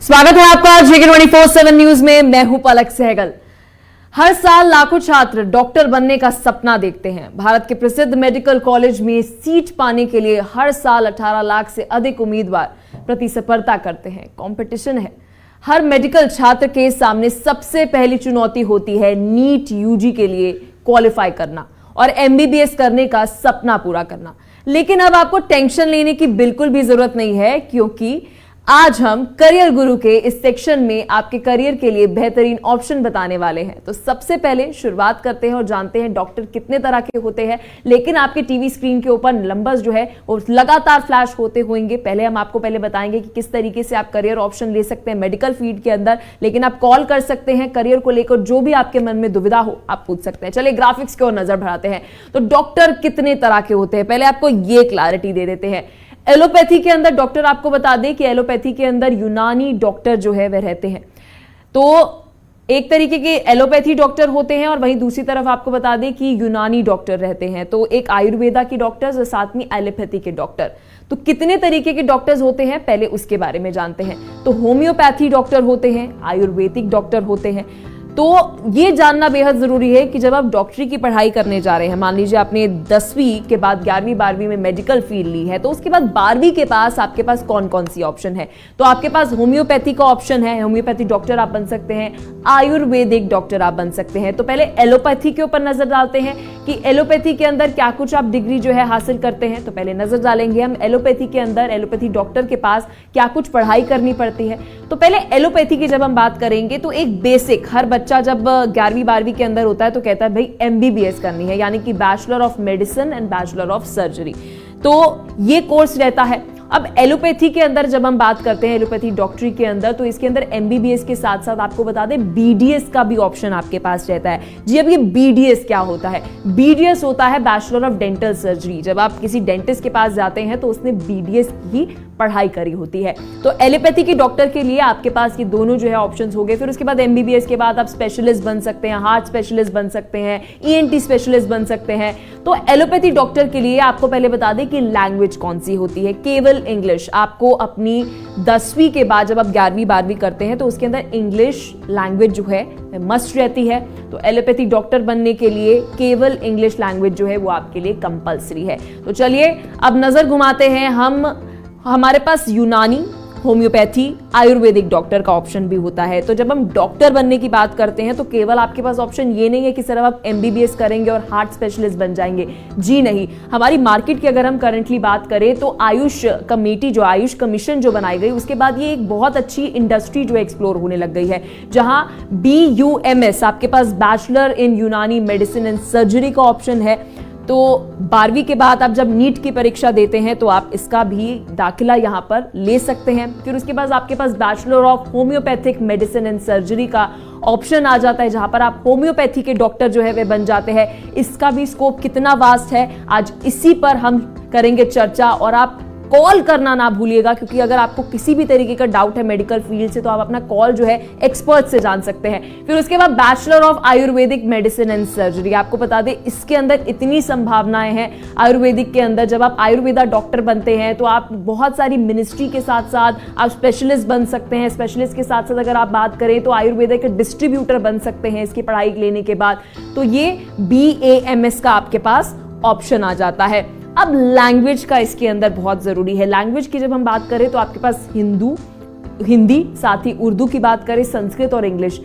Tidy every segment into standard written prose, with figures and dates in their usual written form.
स्वागत है आपका जेके 24/7 न्यूज में। मैं हूं पलक सहगल। हर साल लाखों छात्र डॉक्टर बनने का सपना देखते हैं। भारत के प्रसिद्ध मेडिकल कॉलेज में सीट पाने के लिए हर साल 18 लाख से अधिक उम्मीदवार प्रतिस्पर्धा करते हैं। कंपटीशन है। हर मेडिकल छात्र के सामने सबसे पहली चुनौती होती है नीट यूजी के लिए क्वालिफाई करना और एमबीबीएस करने का सपना पूरा करना। लेकिन अब आपको टेंशन लेने की बिल्कुल भी जरूरत नहीं है, क्योंकि आज हम करियर गुरु के इस सेक्शन में आपके करियर के लिए बेहतरीन ऑप्शन बताने वाले हैं। तो सबसे पहले शुरुआत करते हैं और जानते हैं डॉक्टर कितने तरह के होते हैं। लेकिन आपके टीवी स्क्रीन के ऊपर नंबर्स जो है वो लगातार फ्लैश होते होंगे। पहले हम आपको बताएंगे कि किस तरीके से आप करियर ऑप्शन ले सकते हैं मेडिकल फील्ड के अंदर। लेकिन आप कॉल कर सकते हैं करियर को लेकर, जो भी आपके मन में दुविधा हो आप पूछ सकते हैं। चलिए ग्राफिक्स की ओर नजर बढ़ाते हैं। तो डॉक्टर कितने तरह के होते हैं, पहले आपको ये क्लैरिटी दे देते हैं। एलोपैथी के अंदर डॉक्टर आपको बता दें कि एलोपैथी के अंदर यूनानी डॉक्टर जो है वह रहते हैं। तो एक तरीके के एलोपैथी डॉक्टर होते हैं और वहीं दूसरी तरफ आपको बता दें कि यूनानी डॉक्टर रहते हैं। तो एक आयुर्वेदा के डॉक्टर्स और साथ में एलोपैथी के डॉक्टर। तो कितने तरीके के डॉक्टर्स होते हैं पहले उसके बारे में जानते हैं। तो होम्योपैथी डॉक्टर होते हैं, आयुर्वेदिक डॉक्टर होते हैं। तो ये जानना बेहद जरूरी है कि जब आप डॉक्टरी की पढ़ाई करने जा रहे हैं, मान लीजिए आपने 10वीं के बाद 11वीं 12वीं में मेडिकल फील्ड ली है, तो उसके बाद 12वीं के पास आपके पास कौन कौन सी ऑप्शन है। तो आपके पास होम्योपैथी का ऑप्शन है, होम्योपैथी डॉक्टर आप बन सकते हैं, आयुर्वेदिक डॉक्टर आप बन सकते हैं। तो पहले एलोपैथी के ऊपर नजर डालते हैं कि एलोपैथी के अंदर क्या कुछ आप डिग्री जो है हासिल करते हैं। तो पहले नजर डालेंगे हम एलोपैथी के अंदर, एलोपैथी डॉक्टर के पास क्या कुछ पढ़ाई करनी पड़ती है। तो पहले एलोपैथी की जब हम बात करेंगे तो एक बेसिक, हर बच्चा जब 11वीं 12वीं के अंदर होता है तो कहता है भाई एमबीबीएस करनी है, यानी कि bachelor of medicine and bachelor of surgery. तो ये कोर्स रहता है। अब एलोपैथी के अंदर जब हम बात करते हैं एलोपैथी डॉक्टरी के अंदर, तो इसके अंदर एमबीबीएस के साथ साथ आपको बता दें बीडीएस का भी ऑप्शन आपके पास रहता है। जी, अब ये बीडीएस क्या होता है? बीडीएस होता है बैचलर ऑफ डेंटल सर्जरी। जब आप किसी डेंटिस्ट के पास जाते हैं तो उसने बीडीएस की पढ़ाई करी होती है। तो एलोपैथी के डॉक्टर के लिए आपके पास ये दोनों जो है ऑप्शंस हो गए। फिर उसके बाद एमबीबीएस के बाद आप स्पेशलिस्ट बन सकते हैं, हार्ट स्पेशलिस्ट बन सकते हैं, ईएनटी स्पेशलिस्ट बन सकते हैं। तो एलोपैथी डॉक्टर के लिए आपको पहले बता दें कि लैंग्वेज कौन सी होती है, केवल इंग्लिश। आपको अपनी 10वीं के बाद जब आप 11वीं 12वीं करते हैं तो उसके अंदर इंग्लिश लैंग्वेज जो है मस्ट रहती है। तो एलोपैथी डॉक्टर बनने के लिए केवल इंग्लिश लैंग्वेज जो है वो आपके लिए कंपलसरी है। तो चलिए अब नजर घुमाते हैं हमारे पास यूनानी, होम्योपैथी, आयुर्वेदिक डॉक्टर का ऑप्शन भी होता है। तो जब हम डॉक्टर बनने की बात करते हैं तो केवल आपके पास ऑप्शन ये नहीं है कि सिर्फ आप एमबीबीएस करेंगे और हार्ट स्पेशलिस्ट बन जाएंगे। जी नहीं, हमारी मार्केट की अगर हम करंटली बात करें तो आयुष कमेटी, जो आयुष कमीशन जो बनाई गई, उसके बाद ये एक बहुत अच्छी इंडस्ट्री जो एक्सप्लोर होने लग गई है, जहां BUMS आपके पास बैचलर इन यूनानी मेडिसिन एंड सर्जरी का ऑप्शन है। तो 12वीं के बाद आप जब नीट की परीक्षा देते हैं तो आप इसका भी दाखिला यहां पर ले सकते हैं। फिर उसके बाद आपके पास bachelor of homeopathic medicine and surgery का ऑप्शन आ जाता है, जहां पर आप होम्योपैथी के डॉक्टर जो है वे बन जाते हैं। इसका भी स्कोप कितना वास्ट है, आज इसी पर हम करेंगे चर्चा। और आप कॉल करना ना भूलिएगा, क्योंकि अगर आपको किसी भी तरीके का डाउट है मेडिकल फील्ड से तो आप अपना कॉल जो है एक्सपर्ट से जान सकते हैं। फिर उसके बाद bachelor of Ayurvedic medicine and surgery, आपको बता दें इसके अंदर इतनी संभावनाएं हैं। आयुर्वेदिक के अंदर जब आप आयुर्वेदा डॉक्टर बनते हैं तो आप बहुत सारी मिनिस्ट्री के साथ साथ आप स्पेशलिस्ट बन सकते हैं। स्पेशलिस्ट के साथ साथ अगर आप बात करें तो आयुर्वेदा के डिस्ट्रीब्यूटर बन सकते हैं इसकी पढ़ाई लेने के बाद। तो ये BAMS का आपके पास ऑप्शन आ जाता है। अब लैंग्वेज का इसके अंदर बहुत जरूरी है। लैंग्वेज की जब हम बात करें तो आपके पास हिंदी, साथ ही उर्दू की बात करें, संस्कृत और इंग्लिश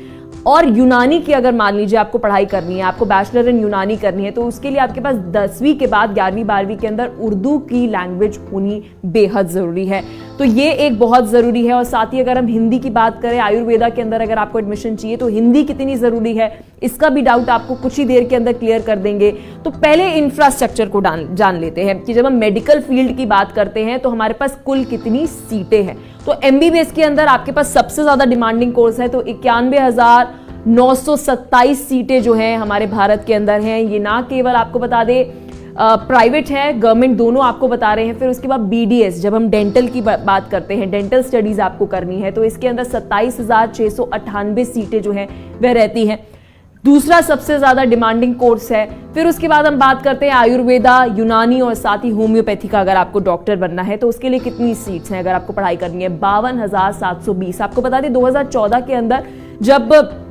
और यूनानी की अगर मान लीजिए आपको पढ़ाई करनी है, आपको बैचलर इन यूनानी करनी है, तो उसके लिए आपके पास 10वीं के बाद 11वीं 12वीं के अंदर उर्दू की लैंग्वेज होनी बेहद जरूरी है। तो ये एक बहुत जरूरी है। और साथ ही अगर हम हिंदी की बात करें, आयुर्वेदा के अंदर अगर आपको एडमिशन चाहिए तो हिंदी कितनी जरूरी है, इसका भी डाउट आपको कुछ ही देर के अंदर क्लियर कर देंगे। तो पहले इंफ्रास्ट्रक्चर को जान लेते हैं कि जब हम मेडिकल फील्ड की बात करते हैं तो हमारे पास कुल कितनी सीटें हैं। तो एमबीबीएस के अंदर आपके पास सबसे ज्यादा डिमांडिंग कोर्स है, तो 91,927 सीटें जो हैं हमारे भारत के अंदर हैं। ये ना केवल आपको बता दे प्राइवेट है, गवर्नमेंट, दोनों आपको बता रहे हैं। फिर उसके बाद बीडीएस, जब हम डेंटल की बात करते हैं, डेंटल स्टडीज आपको करनी है, तो इसके अंदर 27,698 सीटें जो हैं वह रहती हैं। दूसरा सबसे ज्यादा डिमांडिंग कोर्स है। फिर उसके बाद हम बात करते हैं आयुर्वेदा, यूनानी और साथ ही होम्योपैथी का। अगर आपको डॉक्टर बनना है तो उसके लिए कितनी सीट्स हैं अगर आपको पढ़ाई करनी है? 52,720। आपको बता दें 2014 के अंदर जब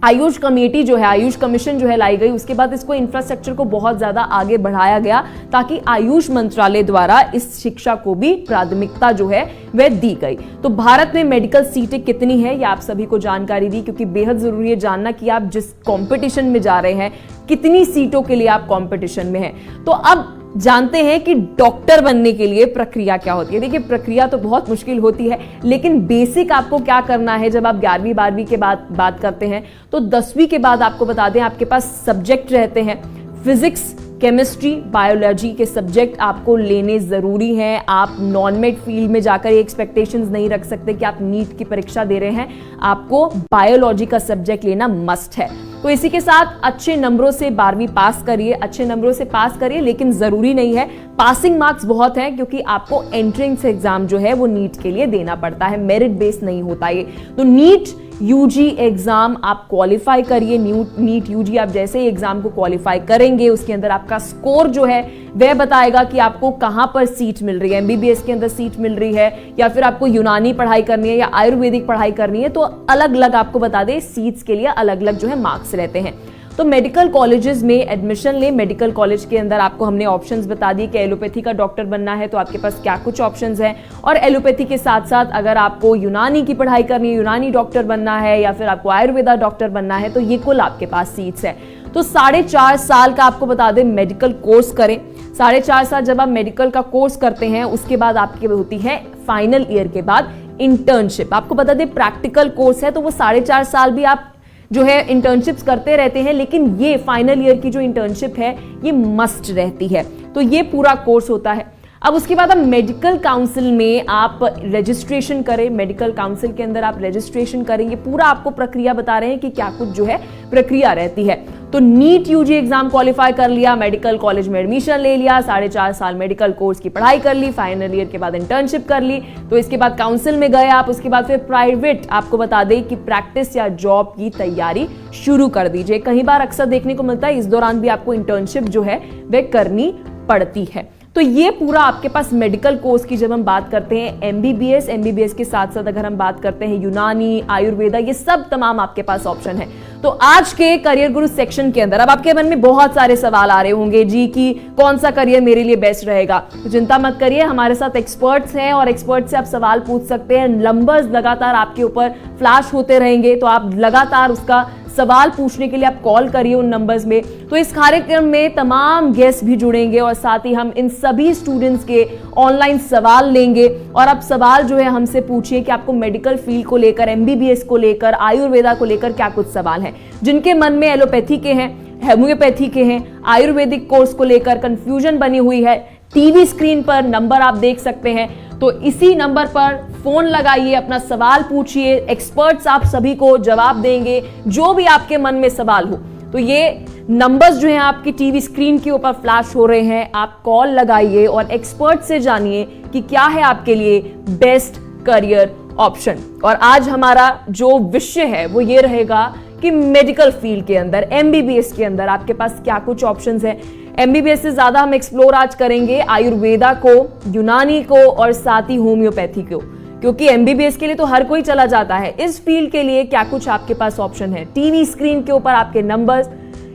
आयुष कमेटी जो है, आयुष कमीशन जो है लाई गई, उसके बाद इसको इंफ्रास्ट्रक्चर को बहुत ज्यादा आगे बढ़ाया गया ताकि आयुष मंत्रालय द्वारा इस शिक्षा को भी प्राथमिकता जो है वह दी गई। तो भारत में मेडिकल सीटें कितनी है ये आप सभी को जानकारी दी, क्योंकि बेहद जरूरी है जानना कि आप जिस कंपटीशन में जा रहे हैं कितनी सीटों के लिए आप कंपटीशन में हैं। तो अब जानते हैं कि डॉक्टर बनने के लिए प्रक्रिया क्या होती है। देखिए प्रक्रिया तो बहुत मुश्किल होती है, लेकिन बेसिक आपको क्या करना है जब आप 11वीं 12वीं के बाद बात करते हैं तो 10वीं के बाद आपको बता दें आपके पास सब्जेक्ट रहते हैं फिजिक्स, केमिस्ट्री, बायोलॉजी के सब्जेक्ट आपको लेने जरूरी हैं। आप नॉन मेड फील्ड में जाकर ये एक्सपेक्टेशंस नहीं रख सकते कि आप नीट की परीक्षा दे रहे हैं, आपको बायोलॉजी का सब्जेक्ट लेना मस्ट है। तो इसी के साथ अच्छे नंबरों से 12वीं पास करिए, अच्छे नंबरों से पास करिए, लेकिन जरूरी नहीं है पासिंग मार्क्स बहुत हैं, क्योंकि आपको एंट्रेंस एग्जाम जो है वो नीट के लिए देना पड़ता है, मेरिट बेस नहीं होता ये। तो नीट यूजी एग्जाम आप क्वालिफाई करिए। नीट यूजी आप जैसे ही एग्जाम को क्वालिफाई करेंगे उसके अंदर आपका स्कोर जो है वह बताएगा कि आपको कहां पर सीट मिल रही है। एमबीबीएस के अंदर सीट मिल रही है या फिर आपको यूनानी पढ़ाई करनी है या आयुर्वेदिक पढ़ाई करनी है, तो अलग अलग आपको बता दें सीट्स के लिए अलग अलग जो है मार्क्स रहते हैं। तो मेडिकल कॉलेजेस में एडमिशन ले। मेडिकल कॉलेज के अंदर आपको हमने ऑप्शंस बता दिए कि एलोपैथी का डॉक्टर बनना है तो आपके पास क्या कुछ ऑप्शंस हैं, और एलोपैथी के साथ साथ अगर आपको यूनानी की पढ़ाई करनी है, यूनानी डॉक्टर बनना है या फिर आपको आयुर्वेदा डॉक्टर बनना है, तो ये कुल आपके पास सीट्स है। तो 4.5 साल का आपको बता दें मेडिकल कोर्स करें। 4.5 साल जब आप मेडिकल का कोर्स करते हैं उसके बाद आपकी होती है फाइनल ईयर के बाद इंटर्नशिप। आपको बता दें प्रैक्टिकल कोर्स है तो वो 4.5 साल भी आप जो है इंटर्नशिप्स करते रहते हैं, लेकिन ये फाइनल ईयर की जो इंटर्नशिप है ये मस्ट रहती है। तो ये पूरा कोर्स होता है। अब उसके बाद आप मेडिकल काउंसिल में आप रजिस्ट्रेशन करें। मेडिकल काउंसिल के अंदर आप रजिस्ट्रेशन करेंगे, पूरा आपको प्रक्रिया बता रहे हैं कि क्या कुछ जो है प्रक्रिया रहती है। तो नीट यूजी एग्जाम क्वालिफाई कर लिया, मेडिकल कॉलेज में एडमिशन ले लिया, 4.5 साल मेडिकल कोर्स की पढ़ाई कर ली, फाइनल ईयर के बाद इंटर्नशिप कर ली, तो इसके बाद काउंसिल में गए आप, उसके बाद फिर प्राइवेट आपको बता दें कि प्रैक्टिस या जॉब की तैयारी शुरू कर दीजिए। कई बार अक्सर देखने को मिलता है इस दौरान भी आपको इंटर्नशिप जो है वह करनी पड़ती है। तो ये पूरा आपके पास मेडिकल कोर्स की जब हम बात करते हैं, एमबीबीएस के साथ साथ अगर हम बात करते हैं यूनानी, आयुर्वेदा, ये सब तमाम आपके पास ऑप्शन है। तो आज के करियर गुरु सेक्शन के अंदर अब आपके मन में बहुत सारे सवाल आ रहे होंगे जी कि कौन सा करियर मेरे लिए बेस्ट रहेगा। तो चिंता मत करिए, हमारे साथ एक्सपर्ट्स हैं और एक्सपर्ट से आप सवाल पूछ सकते हैं। नंबर्स लगातार आपके ऊपर फ्लैश होते रहेंगे, तो आप लगातार उसका सवाल पूछने के लिए आप कॉल करिए उन नंबर्स में। तो इस कार्यक्रम में तमाम गेस्ट भी जुड़ेंगे और साथ ही हम इन सभी स्टूडेंट्स के ऑनलाइन सवाल लेंगे और आप सवाल जो है हमसे पूछिए कि आपको मेडिकल फील्ड को लेकर, एमबीबीएस को लेकर, आयुर्वेदा को लेकर क्या कुछ सवाल हैं। जिनके मन में एलोपैथी के हैं, होम्योपैथी के हैं, आयुर्वेदिक कोर्स को लेकर कंफ्यूजन बनी हुई है, टीवी स्क्रीन पर नंबर आप देख सकते हैं, तो इसी नंबर पर फोन लगाइए, अपना सवाल पूछिए, एक्सपर्ट्स आप सभी को जवाब देंगे जो भी आपके मन में सवाल हो। तो ये नंबर्स जो हैं आपकी टीवी स्क्रीन के ऊपर फ्लैश हो रहे हैं, आप कॉल लगाइए और एक्सपर्ट से जानिए कि क्या है आपके लिए बेस्ट करियर ऑप्शन। और आज हमारा जो विषय है वो ये रहेगा कि मेडिकल फील्ड के अंदर, एमबीबीएस के अंदर आपके पास क्या कुछ ऑप्शंस हैं। एमबीबीएस से ज्यादा हम एक्सप्लोर आज करेंगे आयुर्वेदा को, यूनानी को और साथ ही होम्योपैथी को, क्योंकि एमबीबीएस के लिए तो हर कोई चला जाता है। इस फील्ड के लिए क्या कुछ आपके पास ऑप्शन है, टीवी स्क्रीन के ऊपर आपके नंबर्स,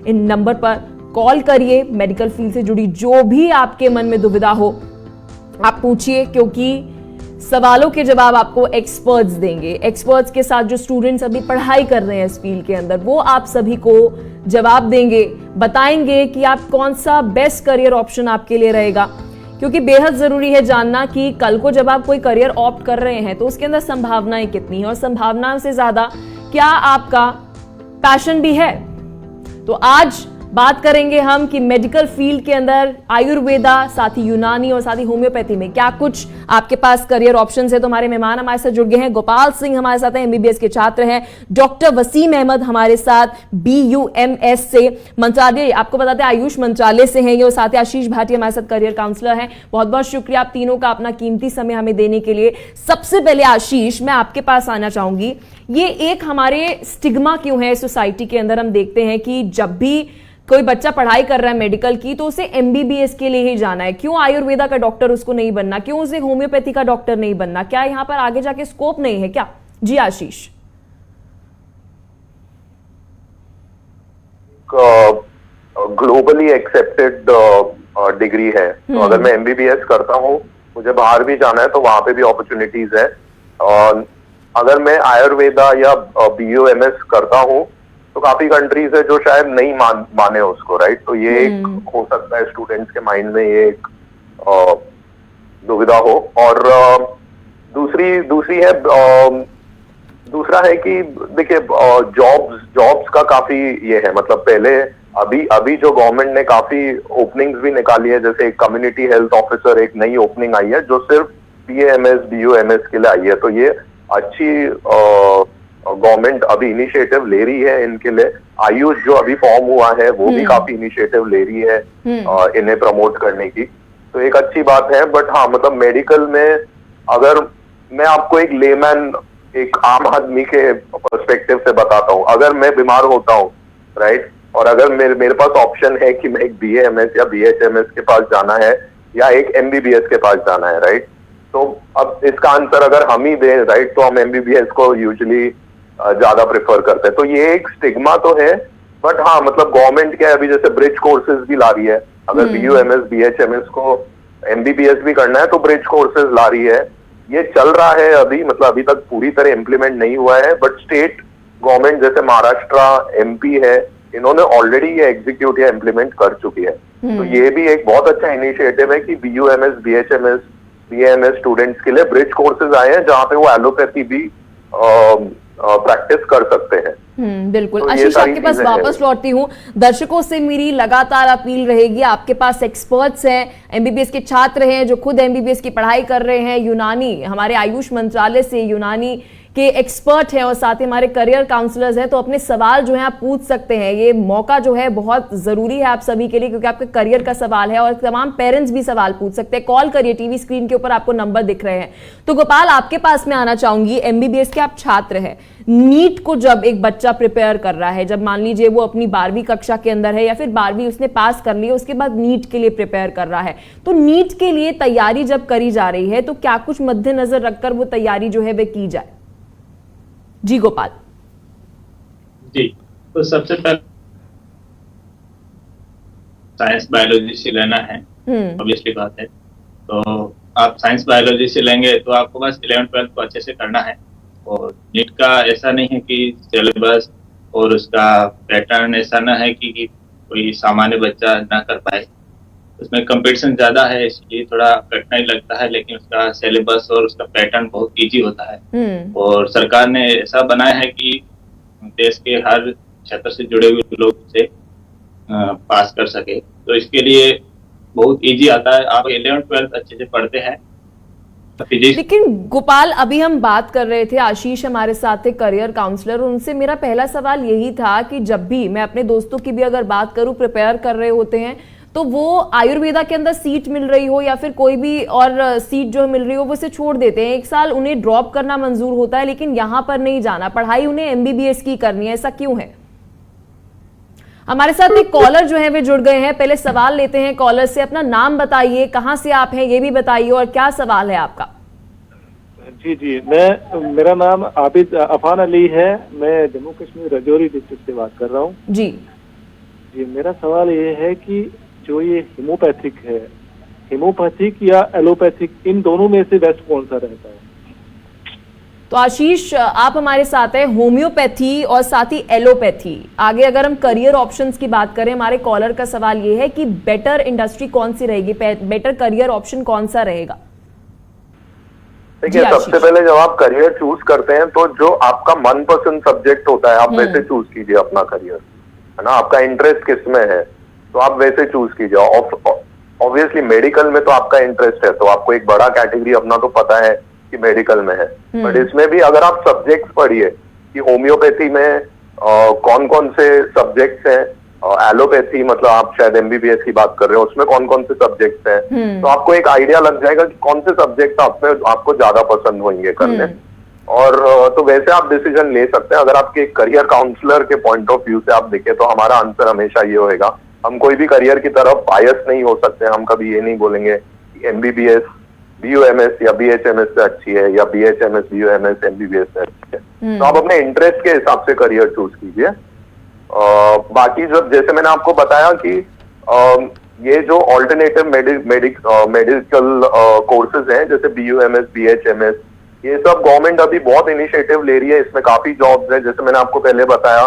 इन नंबर पर कॉल करिए। मेडिकल फील्ड से जुड़ी जो भी आपके मन में दुविधा हो आप पूछिए, क्योंकि सवालों के जवाब आपको एक्सपर्ट्स देंगे। एक्सपर्ट्स के साथ जो स्टूडेंट्स अभी पढ़ाई कर रहे हैं इस फील्ड के अंदर, वो आप सभी को जवाब देंगे, बताएंगे कि आप कौन सा बेस्ट करियर ऑप्शन आपके लिए रहेगा। क्योंकि बेहद जरूरी है जानना कि कल को जब आप कोई करियर ऑप्ट कर रहे हैं तो उसके अंदर संभावनाएं कितनी है और संभावनाओं से ज्यादा क्या आपका पैशन भी है। तो आज बात करेंगे हम कि मेडिकल फील्ड के अंदर आयुर्वेदा, साथ ही यूनानी और साथ ही होम्योपैथी में क्या कुछ आपके पास करियर ऑप्शंस है। तो हमारे मेहमान हमारे साथ जुड़ गए हैं। गोपाल सिंह हमारे साथ हैं, एमबीबीएस के छात्र हैं। डॉक्टर वसीम अहमद हमारे साथ BUMS से, मंत्रालय, आपको बताते हैं आयुष मंत्रालय से हैं ये, और साथ ही आशीष भाटी हमारे साथ करियर काउंसलर हैं। बहुत बहुत शुक्रिया आप तीनों का अपना कीमती समय हमें देने के लिए। सबसे पहले आशीष, मैं आपके पास आना चाहूंगी, ये एक हमारे स्टिग्मा क्यों है सोसाइटी के अंदर? हम देखते हैं कि जब भी कोई बच्चा पढ़ाई कर रहा है मेडिकल की तो उसे एमबीबीएस के लिए ही जाना है। क्यों आयुर्वेदा का डॉक्टर उसको नहीं बनना? क्यों उसे होम्योपैथी का डॉक्टर नहीं बनना? क्या यहां पर आगे जाके स्कोप नहीं है क्या? जी आशीष। ग्लोबली एक्सेप्टेड डिग्री है, तो अगर मैं एमबीबीएस करता हूँ, मुझे बाहर भी जाना है तो वहां पे भी अपॉर्चुनिटीज है। अगर मैं आयुर्वेदा या BUMS करता हूँ तो काफी कंट्रीज है जो शायद नहीं माने उसको, राइट? तो ये एक हो सकता है स्टूडेंट्स के माइंड में ये एक दुविधा हो। और दूसरा है कि देखिए, जॉब्स का काफी ये है, मतलब पहले अभी जो गवर्नमेंट ने काफी ओपनिंग्स भी निकाली है, जैसे कम्युनिटी हेल्थ ऑफिसर एक नई ओपनिंग आई है जो सिर्फ PAMS BUMS के लिए आई है। तो ये अच्छी गवर्नमेंट अभी इनिशिएटिव ले रही है इनके लिए। आयुष जो अभी फॉर्म हुआ है वो भी काफी इनिशिएटिव ले रही है इन्हें प्रमोट करने की, तो एक अच्छी बात है। बट हाँ, मतलब मेडिकल में अगर मैं आपको एक लेमैन, एक आम आदमी के पर्सपेक्टिव से बताता हूँ, अगर मैं बीमार होता हूँ, राइट, और अगर मेरे पास ऑप्शन है कि मैं एक BAMS या BHMS के पास जाना है या एक MBBS के पास जाना है, राइट, तो अब इसका आंसर अगर हम ही दें, राइट, तो हम MBBS को यूजुअली ज्यादा प्रेफर करते हैं। तो ये एक स्टिग्मा तो है, बट हाँ, मतलब गवर्नमेंट क्या है, अभी जैसे ब्रिज कोर्सेज भी ला रही है। अगर BUMS BHMS को MBBS भी करना है तो ब्रिज कोर्सेज ला रही है। ये चल रहा है अभी, मतलब अभी तक पूरी तरह इम्प्लीमेंट नहीं हुआ है, बट स्टेट गवर्नमेंट जैसे महाराष्ट्र, MP है, इन्होंने ऑलरेडी ये एग्जीक्यूट या इम्प्लीमेंट कर चुकी है। तो ये भी एक बहुत अच्छा इनिशिएटिव है कि BUMS BHMS BAMS स्टूडेंट्स के लिए ब्रिज कोर्सेज आए हैं जहाँ पे वो एलोपैथी भी प्रैक्टिस कर सकते हैं। बिल्कुल। तो आशीष, आपके पास वापस लौटती हूँ। दर्शकों से मेरी लगातार अपील रहेगी, आपके पास एक्सपर्ट्स हैं, एमबीबीएस के छात्र हैं जो खुद एमबीबीएस की पढ़ाई कर रहे हैं, यूनानी, हमारे आयुष मंत्रालय से यूनानी के एक्सपर्ट हैं और साथ ही हमारे करियर काउंसलर्स हैं, तो अपने सवाल जो है आप पूछ सकते हैं। ये मौका जो है बहुत जरूरी है आप सभी के लिए, क्योंकि आपके करियर का सवाल है और तमाम पेरेंट्स भी सवाल पूछ सकते हैं। कॉल करिए, टीवी स्क्रीन के ऊपर आपको नंबर दिख रहे हैं। तो गोपाल, आपके पास में आना चाहूंगी, एमबीबीएस के आप छात्र हैं। नीट को जब एक बच्चा प्रिपेयर कर रहा है, जब मान लीजिए वो अपनी 12वीं कक्षा के अंदर है या फिर 12वीं उसने पास कर ली, उसके बाद नीट के लिए प्रिपेयर कर रहा है, तो नीट के लिए तैयारी जब करी जा रही है तो क्या कुछ मद्देनजर रखकर वो तैयारी जो है वे की जाए? जी गोपाल। जी, तो सबसे पहले साइंस बायोलॉजी से लेना है, ऑब्वियसली बात है। तो आप साइंस बायोलॉजी से लेंगे तो आपको बस 11th-12th को अच्छे से करना है। और नीट का ऐसा नहीं है कि सिलेबस और उसका पैटर्न ऐसा ना है कि कोई सामान्य बच्चा ना कर पाए। उसमें कंपटीशन ज्यादा है, इसलिए थोड़ा कठिनाई लगता है, लेकिन उसका सिलेबस और उसका पैटर्न बहुत इजी होता है। और सरकार ने ऐसा बनाया है कि देश के हर क्षेत्र से जुड़े हुए लोग उसे पास कर सके, तो इसके लिए बहुत इजी आता है। आप 11th-12th अच्छे से पढ़ते हैं। लेकिन गोपाल, अभी हम बात कर रहे थे, आशीष हमारे साथ थे करियर काउंसलर, उनसे मेरा पहला सवाल यही था कि जब भी मैं अपने दोस्तों की भी अगर बात करूं, प्रिपेयर कर रहे होते हैं, तो वो आयुर्वेदा के अंदर सीट मिल रही हो या फिर कोई भी और सीट जो मिल रही हो वो उसे छोड़ देते हैं। एक साल उन्हें ड्रॉप करना मंजूर होता है, लेकिन यहां पर नहीं जाना, पढ़ाई उन्हें एमबीबीएस की करनी है। ऐसा क्यों है? हमारे साथ एक कॉलर जो है वे जुड़ गए हैं। पहले सवाल लेते हैं कॉलर से। अपना नाम बताइए, कहां से आप हैं ये भी बताइए, और क्या सवाल है आपका? जी, मेरा नाम आबिद अफान अली है। मैं जम्मू कश्मीर राजौरी डिस्ट्रिक्ट से बात कर रहा हूँ। जी, मेरा सवाल ये है कि जो ये होम्योपैथिक है, होम्योपैथिक या एलोपैथिक, इन दोनों में से बेस्ट कौन सा रहता है? तो आशीष, आप हमारे साथ हैं, होम्योपैथी और साथ ही एलोपैथी। आगे अगर हम करियर ऑप्शंस की बात करें, हमारे कॉलर का सवाल ये है कि बेटर इंडस्ट्री कौन सी रहेगी, बेटर करियर ऑप्शन कौन सा रहेगा? देखिए, सबसे पहले जब आप करियर चूज करते हैं तो जो आपका मनपसंद सब्जेक्ट होता है आप वैसे चूज कीजिए अपना करियर, है ना, आपका इंटरेस्ट किस में है, तो आप वैसे चूज कीजिए। ऑब्वियसली मेडिकल में तो आपका इंटरेस्ट है, तो आपको एक बड़ा कैटेगरी अपना तो पता है कि मेडिकल में है, बट इसमें भी अगर आप सब्जेक्ट्स पढ़िए कि होम्योपैथी में कौन कौन से सब्जेक्ट्स हैं, एलोपैथी मतलब आप शायद एमबीबीएस की बात कर रहे हो, उसमें कौन कौन से सब्जेक्ट्स हैं, तो आपको एक आइडिया लग जाएगा कि कौन से सब्जेक्ट आपको ज्यादा पसंद होंगे करने, और तो वैसे आप डिसीजन ले सकते हैं। अगर आपके करियर काउंसलर के पॉइंट ऑफ व्यू से आप देखें तो हमारा आंसर हमेशा ये होगा, हम कोई भी करियर की तरफ बायस नहीं हो सकते, हम कभी ये नहीं बोलेंगे कि एमबीबीएस बीयूएमएस या बीएचएमएस से अच्छी है या बीएचएमएस बीयूएमएस एमबीबीएस से अच्छी है। तो आप अपने इंटरेस्ट के हिसाब से करियर चूज कीजिए। बाकी जब जैसे मैंने आपको बताया कि ये जो ऑल्टरनेटिव मेडिकल कोर्सेज हैं जैसे बीयूएमएस बीएचएमएस, ये सब गवर्नमेंट अभी बहुत इनिशिएटिव ले रही है, इसमें काफी जॉब्स है। जैसे मैंने आपको पहले बताया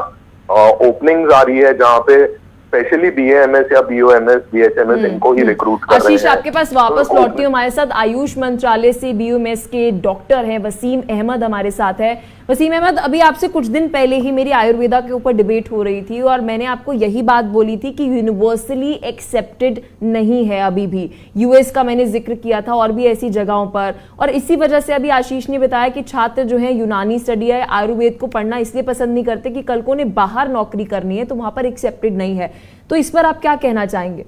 ओपनिंग्स आ रही है जहाँ पे स्पेशली बीएएमएस या बीयूएमएस बीएचएमएस इनको ही रिक्रूट कर रहे हैं। आशीष, आपके पास वापस लौटती हूँ। हमारे साथ आयुष मंत्रालय से बीयूएमएस के डॉक्टर हैं वसीम अहमद हमारे साथ है। वसीम अहमद, अभी आपसे कुछ दिन पहले ही मेरी आयुर्वेदा के ऊपर डिबेट हो रही थी और मैंने आपको यही बात बोली थी कि यूनिवर्सली एक्सेप्टेड नहीं है अभी भी। यूएस का मैंने जिक्र किया था और भी ऐसी जगहों पर, और इसी वजह से अभी आशीष ने बताया कि छात्र जो है यूनानी स्टडी है आयुर्वेद को पढ़ना इसलिए पसंद नहीं करते कि कल को उन्हें बाहर नौकरी करनी है तो वहां पर एक्सेप्टेड नहीं है। तो इस पर आप क्या कहना चाहेंगे?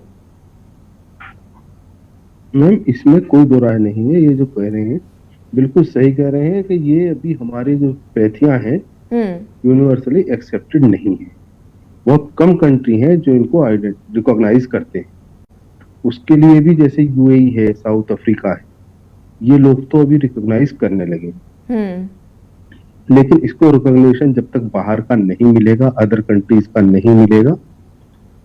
मैम, इसमें कोई दो राय नहीं है। ये जो कह रहे हैं बिल्कुल सही कह रहे हैं कि ये अभी हमारी जो पैथियां हैं यूनिवर्सली एक्सेप्टेड नहीं है। बहुत कम कंट्री हैं जो इनको रिकॉग्नाइज करते हैं। उसके लिए भी जैसे यूएई है, साउथ अफ्रीका है, ये लोग तो अभी रिकॉग्नाइज करने लगे। लेकिन इसको रिकॉग्निशन जब तक बाहर का नहीं मिलेगा, अदर कंट्रीज का नहीं मिलेगा,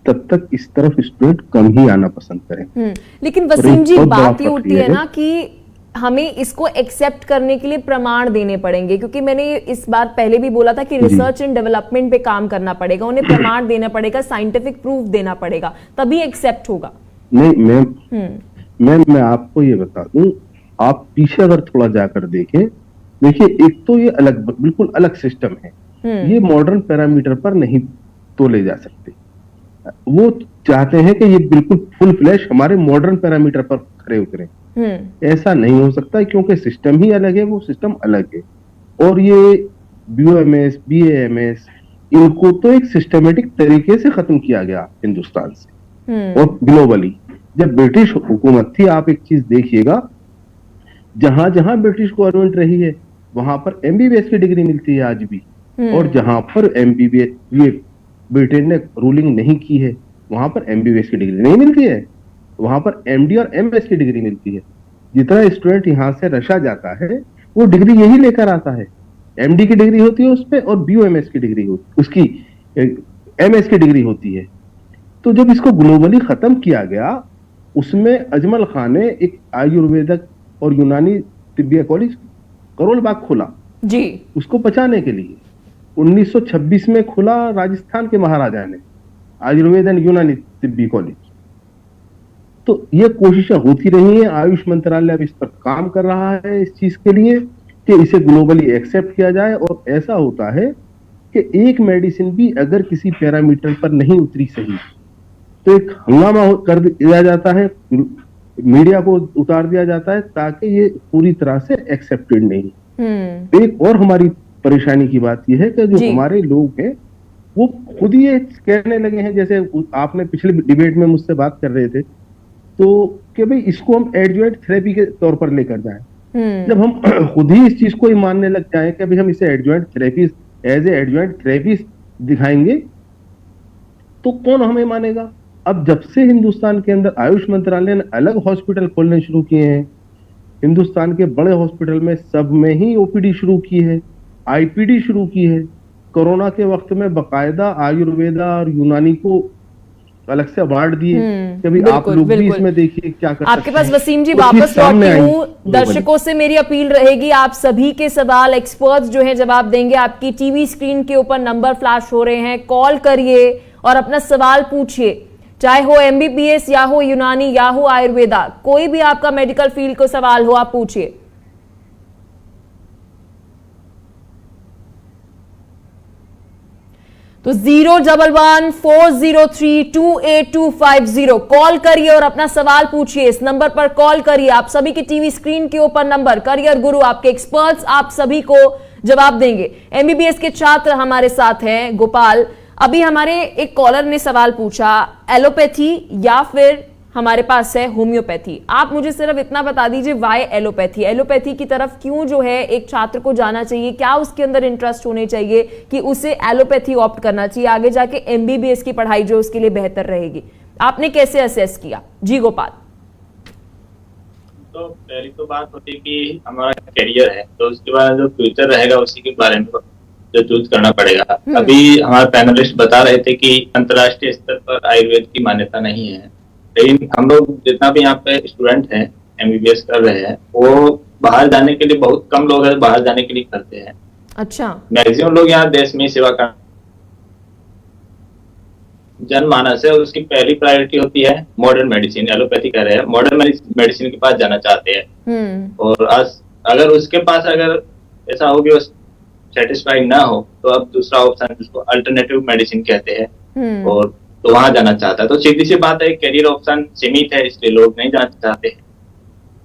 तब तक इस तरफ स्टूडेंट कम ही आना पसंद करें। लेकिन वसीम जी, बात ये उठती है ना कि हमें इसको एक्सेप्ट करने के लिए प्रमाण देने पड़ेंगे, क्योंकि मैंने इस बार पहले भी बोला था कि रिसर्च एंड डेवलपमेंट पे काम करना पड़ेगा, उन्हें प्रमाण देना पड़ेगा, साइंटिफिक प्रूफ देना पड़ेगा, तभी एक्सेप्ट होगा। नहीं मैम, मैं आपको ये बता दूं, आप पीछे अगर थोड़ा जाकर देखिए, एक तो ये बिल्कुल अलग सिस्टम है। ये मॉडर्न पैरामीटर पर नहीं तोले जा सकते। वो चाहते हैं कि ये बिल्कुल फुल फ्लैश हमारे मॉडर्न पैरामीटर पर खरे उतरे। ऐसा नहीं हो सकता क्योंकि सिस्टम ही अलग है, वो सिस्टम अलग है। और ये बीयूएमएस बीएएमएस इनको तो एक सिस्टमेटिक तरीके से खत्म किया गया हिंदुस्तान से और ग्लोबली। जब ब्रिटिश हुकूमत थी, आप एक चीज देखिएगा, जहां जहां ब्रिटिश गवर्नमेंट रही है वहां पर एमबीबीएस की डिग्री मिलती है आज भी, और जहां पर एमबीबीएस ये ब्रिटेन ने रूलिंग नहीं की है वहां पर एमबीबीएस की डिग्री नहीं मिलती है, वहां पर एमडी और एमएस की डिग्री मिलती है। जितना स्टूडेंट यहाँ से रशा जाता है वो डिग्री यही लेकर आता है। एमडी की डिग्री होती है उस पे और बीयूएमएस की डिग्री होती, उसकी एमएस की डिग्री होती है। तो जब इसको ग्लोबली खत्म किया गया, उसमें अजमल खान ने एक आयुर्वेदक और यूनानी तिब्बिया कॉलेज करोल बाग खोला जी, उसको बचाने के लिए। 1926 में खुला राजस्थान के महाराजा ने आयुर्वेद एंड यूनानी तिब्बी कॉलेज। तो ये कोशिशें होती रही हैं। आयुष मंत्रालय अब इस पर काम कर रहा है इस चीज के लिए कि इसे ग्लोबली एक्सेप्ट किया जाए। और ऐसा होता है कि एक मेडिसिन भी अगर किसी पैरामीटर पर नहीं उतरी सही तो एक हंगामा कर दिया जाता है, मीडिया को उतार दिया जाता है ताकि ये पूरी तरह से एक्सेप्टेड नहीं। एक और हमारी परेशानी की बात यह है कि जो हमारे लोग हैं वो खुद ये कहने लगे हैं, जैसे आपने पिछले डिबेट में मुझसे बात कर रहे थे, तो कि भाई इसको हम एडजुवेंट थेरेपी के तौर पर लेकर जाएं। जब हम खुद ही इस चीज को ही मानने लग जाएं कि भाई हम इसे adjuvant therapy as a adjuvant therapy दिखाएंगे तो कौन हमें मानेगा। अब जब से हिंदुस्तान के अंदर आयुष मंत्रालय ने अलग हॉस्पिटल खोलने शुरू किए हैं, हिंदुस्तान के बड़े हॉस्पिटल में सब में ही ओपीडी शुरू की है, आईपीडी शुरू की है। कोरोना के वक्त में बकायदा आयुर्वेदा और यूनानी को अलग से अवार्ड दिए कि भाई आप लोग भी इसमें देखिए क्या कर सकते हैं। आपके पास वसीम जी वापस लौटती हूँ। दर्शकों से मेरी अपील रहेगी, आप सभी के सवाल एक्सपर्ट्स जो है जवाब देंगे। आपकी टीवी स्क्रीन के ऊपर नंबर फ्लैश हो रहे हैं, कॉल करिए और अपना सवाल पूछिए, चाहे हो एमबीबीएस या हो यूनानी या हो आयुर्वेदा, कोई भी आपका मेडिकल फील्ड को सवाल हो आप पूछिए। तो 011-403-28250 कॉल करिए और अपना सवाल पूछिए। इस नंबर पर कॉल करिए। आप सभी की टीवी स्क्रीन के ऊपर नंबर, करियर गुरु, आपके एक्सपर्ट्स आप सभी को जवाब देंगे। एमबीबीएस के छात्र हमारे साथ हैं। गोपाल, अभी हमारे एक कॉलर ने सवाल पूछा, एलोपैथी या फिर हमारे पास है होम्योपैथी। आप मुझे सिर्फ इतना बता दीजिए, वाई एलोपैथी? एलोपैथी की तरफ क्यों जो है एक छात्र को जाना चाहिए? क्या उसके अंदर इंटरेस्ट होने चाहिए कि उसे एलोपैथी ऑप्ट करना चाहिए? आगे जाके एमबीबीएस की पढ़ाई जो उसके लिए बेहतर रहेगी, आपने कैसे असेस किया? जी गोपाल। तो पहली तो बात होती है कि हमारा करियर है, तो उसके बाद जो फ्यूचर रहेगा उसी के बारे में जो चूज करना पड़ेगा। अभी हमारे पैनलिस्ट बता रहे थे कि अंतर्राष्ट्रीय स्तर पर आयुर्वेद की मान्यता नहीं है, लेकिन हम लोग जितना भी यहाँ पे स्टूडेंट हैं एमबीबीएस कर रहे हैं, वो बाहर जाने के लिए बहुत कम लोग हैं, बाहर जाने के लिए करते हैं। अच्छा। मैक्सिमम लोग यहाँ देश में सेवा कर जनमानस है, उसकी पहली प्रायोरिटी होती है मॉडर्न मेडिसिन। एलोपैथी कर रहे हैं, मॉडर्न मेडिसिन के पास जाना चाहते हैं। और अगर उसके पास अगर ऐसा हो कि सेटिस्फाइड ना हो, तो अब दूसरा ऑप्शन जिसको अल्टरनेटिव मेडिसिन कहते हैं, और तो वहां जाना चाहता है। तो सीधी सी बात है, करियर ऑप्शन सीमित है, इसलिए लोग नहीं जाना चाहते हैं।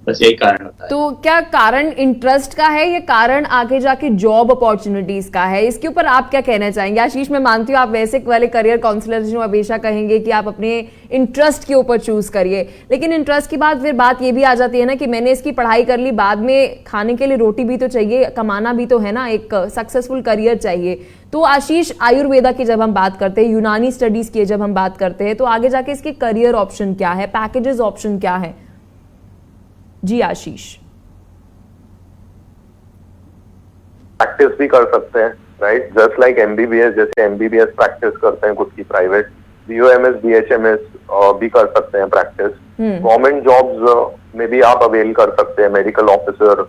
बस यही कारण होता है। तो क्या कारण इंटरेस्ट का है या कारण आगे जाके जॉब अपॉर्चुनिटीज का है? इसके ऊपर आप क्या कहना चाहेंगे? आशीष, मैं मानती हूँ आप वैसे वाले करियर काउंसलर जो हमेशा कहेंगे कि आप अपने इंटरेस्ट के ऊपर चूज करिए, लेकिन इंटरेस्ट के बाद फिर बात ये भी आ जाती है ना कि मैंने इसकी पढ़ाई कर ली, बाद में खाने के लिए रोटी भी तो चाहिए, कमाना भी तो है ना, एक सक्सेसफुल करियर चाहिए। तो आशीष, आयुर्वेदा की जब हम बात करते हैं, यूनानी स्टडीज की जब हम बात करते हैं, तो आगे जाके इसके करियर ऑप्शन क्या है, पैकेजेस ऑप्शन क्या है? जी आशीष। प्रैक्टिस भी कर सकते हैं, राइट? जस्ट लाइक एमबीबीएस, जैसे एमबीबीएस प्रैक्टिस करते हैं खुद की प्राइवेट, बीओएमएस बीएचएमएस भी कर सकते हैं प्रैक्टिस। गवर्नमेंट जॉब्स में भी आप अवेल कर सकते हैं, medical officer,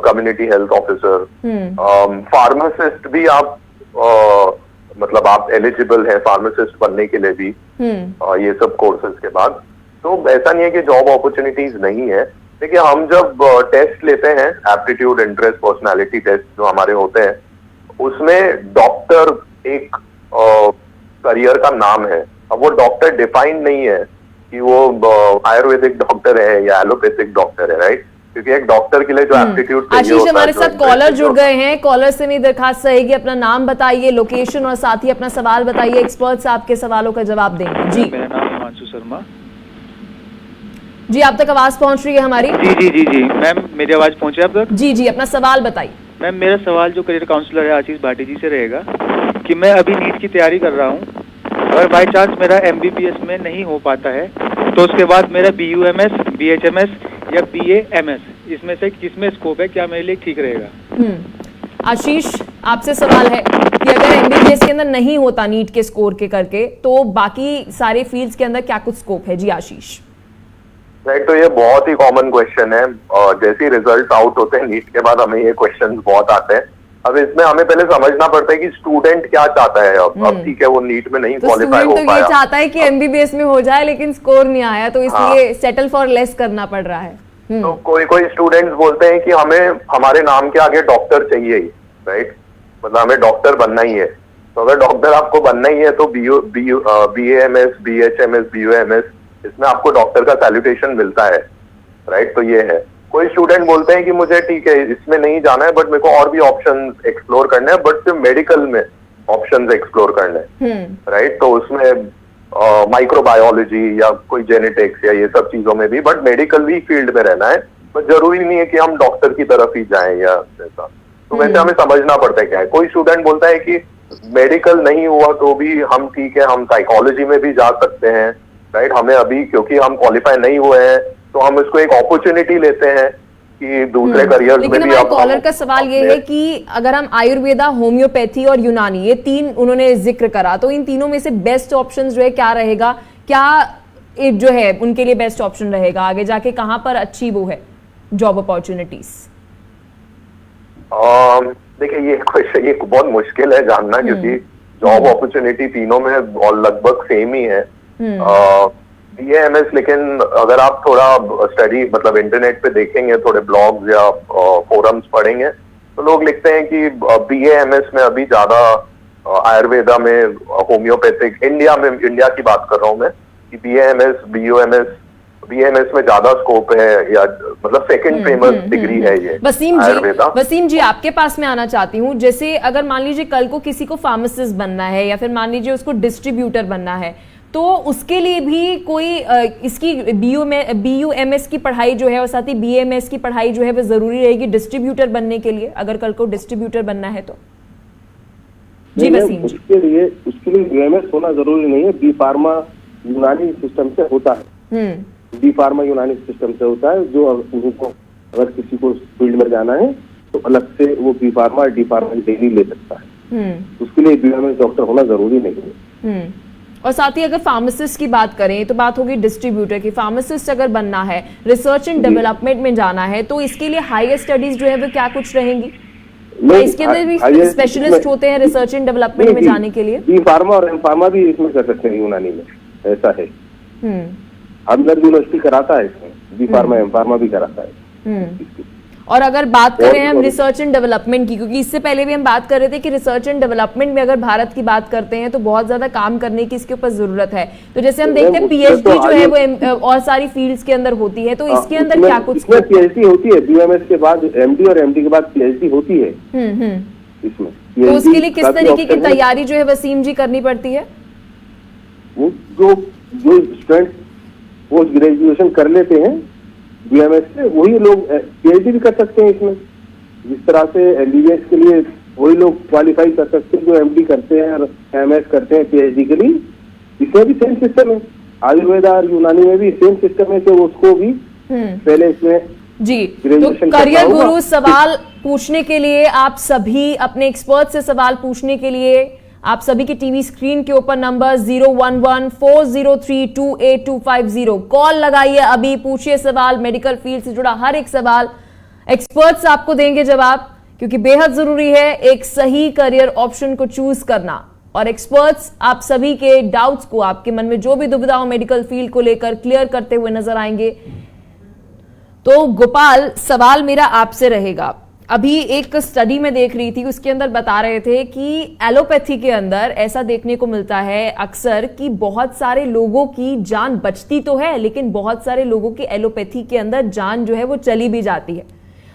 community health officer, pharmacist भी आप मतलब आप एलिजिबल हैं फार्मासिस्ट बनने के लिए भी, ये सब कोर्सेज के बाद। तो ऐसा नहीं है कि जॉब अपॉर्चुनिटीज नहीं है। देखिए, हम जब टेस्ट लेते हैं, एप्टीट्यूड, इंटरेस्ट, पर्सनालिटी टेस्ट जो हमारे होते हैं, उसमें डॉक्टर एक करियर का नाम है। अब वो डॉक्टर डिफाइन नहीं है कि वो आयुर्वेदिक डॉक्टर है या एलोपैथिक डॉक्टर है, राइट? क्योंकि एक डॉक्टर के लिए जो एप्टीट्यूड चाहिए आशीष, हमारे साथ कॉलर जुड़ गए हैं। कॉलर से मेरी दरखास्त रहेगी, अपना नाम बताइए, लोकेशन और साथ ही अपना सवाल बताइए। एक्सपर्ट्स आपके सवालों का जवाब देंगे। जी, मेरा नाम हिमांशु शर्मा। जी, आप तक आवाज पहुंच रही है हमारी? जी जी जी जी मैम, मेरी आवाज पहुंचे आप तक? जी जी, अपना सवाल बताइए। मैम, मेरा सवाल जो करियर काउंसलर है आशीष भाटी जी से रहेगा कि मैं अभी नीट की तैयारी कर रहा हूँ, अगर बाई चांस मेरा एमबीबीएस में नहीं हो पाता है, तो उसके बाद मेरा बीयूएमएस, बीएचएमएस या बीएएमएस, इसमें से किसमें स्कोप है? क्या मेरे लिए ठीक रहेगा? आशीष, आपसे सवाल है कि अगर एमबीबीएस के अंदर नहीं होता नीट के स्कोर के करके, तो बाकी सारे फील्ड्स के अंदर क्या कुछ स्कोप है? जी आशीष। राइट, तो ये बहुत ही कॉमन क्वेश्चन है। जैसे ही रिजल्ट आउट होते हैं नीट के बाद, हमें ये क्वेश्चंस बहुत आते हैं। अब इसमें हमें पहले समझना पड़ता है कि स्टूडेंट क्या चाहता है। अब ठीक है, वो नीट में नहीं क्वालिफाई हो पाया, ये चाहता है कि एमबीबीएस में हो जाए, लेकिन स्कोर नहीं आया, तो इसलिए सेटल फॉर लेस करना पड़ रहा है। तो कोई स्टूडेंट्स बोलते हैं कि हमें हमारे नाम के आगे डॉक्टर चाहिए ही, राइट? मतलब हमें डॉक्टर बनना ही है। तो अगर डॉक्टर आपको बनना ही है, तो बीएएमएस, बीएचएमएस, बीयूएमएस, इसमें आपको डॉक्टर का सैल्यूटेशन मिलता है, राइट? तो ये है। कोई स्टूडेंट बोलते हैं कि मुझे ठीक है इसमें नहीं जाना है, बट मेरे को और भी ऑप्शंस एक्सप्लोर करने हैं, बट सिर्फ मेडिकल में ऑप्शंस एक्सप्लोर करने हैं, राइट? तो उसमें माइक्रोबायोलॉजी या कोई जेनेटिक्स या ये सब चीजों में भी, बट मेडिकल भी फील्ड में रहना है। बट जरूरी नहीं है कि हम डॉक्टर की तरफ ही जाएं या ऐसा। तो वैसे हमें समझना पड़ता है क्या है। कोई स्टूडेंट बोलता है कि मेडिकल नहीं हुआ तो भी हम ठीक है, हम साइकोलॉजी में भी जा सकते हैं, राइट? हमें अभी क्योंकि हम क्वालिफाई नहीं हुए हैं, तो हम इसको एक अपॉर्चुनिटी लेते हैं कि दूसरे करियर में भी। कॉलर का सवाल ये है कि अगर हम आयुर्वेदा, होम्योपैथी और यूनानी, ये तीन उन्होंने जिक्र करा, तो इन तीनों में से बेस्ट ऑप्शन जो है क्या रहेगा? क्या जो है उनके लिए बेस्ट ऑप्शन रहेगा आगे जाके? कहां पर अच्छी वो है जॉब अपॉर्चुनिटीज? देखिए, ये क्वेश्चन ये बहुत मुश्किल है जानना, क्योंकि जॉब अपॉर्चुनिटी तीनों में लगभग सेम ही है। बीएएमएस, लेकिन अगर आप थोड़ा स्टडी मतलब इंटरनेट पे देखेंगे, थोड़े ब्लॉग्स या फोरम्स पढ़ेंगे, तो लोग लिखते हैं कि बीएएमएस में अभी ज्यादा आयुर्वेदा में, होम्योपैथिक, इंडिया की बात कर रहा हूं मैं, कि BAMS, BMS में ज्यादा स्कोप है, या मतलब सेकंड फेमस डिग्री है ये आयुर्वेदा। वसीम जी आपके पास मैं आना चाहती हूँ, जैसे अगर मान लीजिए कल को किसी को फार्मासिस्ट बनना है या फिर मान लीजिए उसको डिस्ट्रीब्यूटर बनना है, तो उसके लिए भी कोई इसकी BUMS की पढ़ाई जो है और साथ ही BMS की पढ़ाई जो है वो जरूरी रहेगी डिस्ट्रीब्यूटर बनने के लिए, अगर कल को डिस्ट्रीब्यूटर बनना है तो? जी वसीम जी। उसके लिए BMS होना जरूरी नहीं है, बी फार्मा यूनानी सिस्टम से होता है। बी फार्मा यूनानी सिस्टम से होता है, जो उनको अगर किसी को फील्ड में जाना है तो अलग से वो B pharma D pharma degree ले सकता है। उसके लिए BMS डॉक्टर होना जरूरी नहीं है। और साथ ही अगर फार्मासिस्ट की बात करें तो बात होगी डिस्ट्रीब्यूटर की। फार्मासिस्ट अगर बनना है, रिसर्च एंड डेवलपमेंट में जाना है, तो इसके लिए हायर स्टडीज जो है वो क्या कुछ रहेंगी? इसके अंदर भी स्पेशलिस्ट होते हैं रिसर्च एंड डेवलपमेंट में जाने के लिए? बी फार्मा और एम फार्मा भी इसमें कर सकते हैं यूनानी में, ऐसा है। हमदर्द यूनिवर्सिटी कराता है इसमें, बी फार्मा एम फार्मा भी कराता है। और अगर बात करें हम रिसर्च एंड डेवलपमेंट की, क्योंकि इससे पहले भी हम बात कर रहे थे कि रिसर्च एंड डेवलपमेंट में अगर भारत की बात करते हैं तो बहुत ज्यादा काम करने की इसके ऊपर जरूरत है। तो जैसे हम देखते हैं PhD जो है वो और सारी फील्ड्स के अंदर होती है, तो इसके अंदर क्या कुछ PhD होती है, BMS के बाद MD और MD के बाद PhD होती है इसमें। तो उसके लिए किस तरीके की तैयारी जो है वसीम जी करनी पड़ती है? वो जो स्टूडेंट पोस्ट ग्रेजुएशन कर लेते हैं BMS से, वही लोग PhD भी कर सकते हैं इसमें। जिस तरह से MBBS के लिए वही लोग क्वालिफाई कर सकते हैं जो MD करते हैं और MS करते हैं PhD के लिए। इसमें भी सेम सिस्टम है, आयुर्वेदा और यूनानी में भी सेम सिस्टम है कि उसको भी पहले इसमें जी। तो करियर गुरु सवाल पूछने के लिए आप सभी अपने एक्सपर्ट से सवाल पूछने के लिए आप सभी की टीवी स्क्रीन के ऊपर नंबर 011-403-28250 कॉल लगाइए, अभी पूछिए सवाल, मेडिकल फील्ड से जुड़ा हर एक सवाल एक्सपर्ट्स आपको देंगे जवाब, क्योंकि बेहद जरूरी है एक सही करियर ऑप्शन को चूज करना। और एक्सपर्ट्स आप सभी के डाउट्स को, आपके मन में जो भी दुविधा हो मेडिकल फील्ड को लेकर, क्लियर करते हुए नजर आएंगे। तो गोपाल, सवाल मेरा आपसे रहेगा, अभी एक स्टडी में देख रही थी, उसके अंदर बता रहे थे कि एलोपैथी के अंदर ऐसा देखने को मिलता है अक्सर कि बहुत सारे लोगों की जान बचती तो है, लेकिन बहुत सारे लोगों की एलोपैथी के अंदर जान जो है वो चली भी जाती है।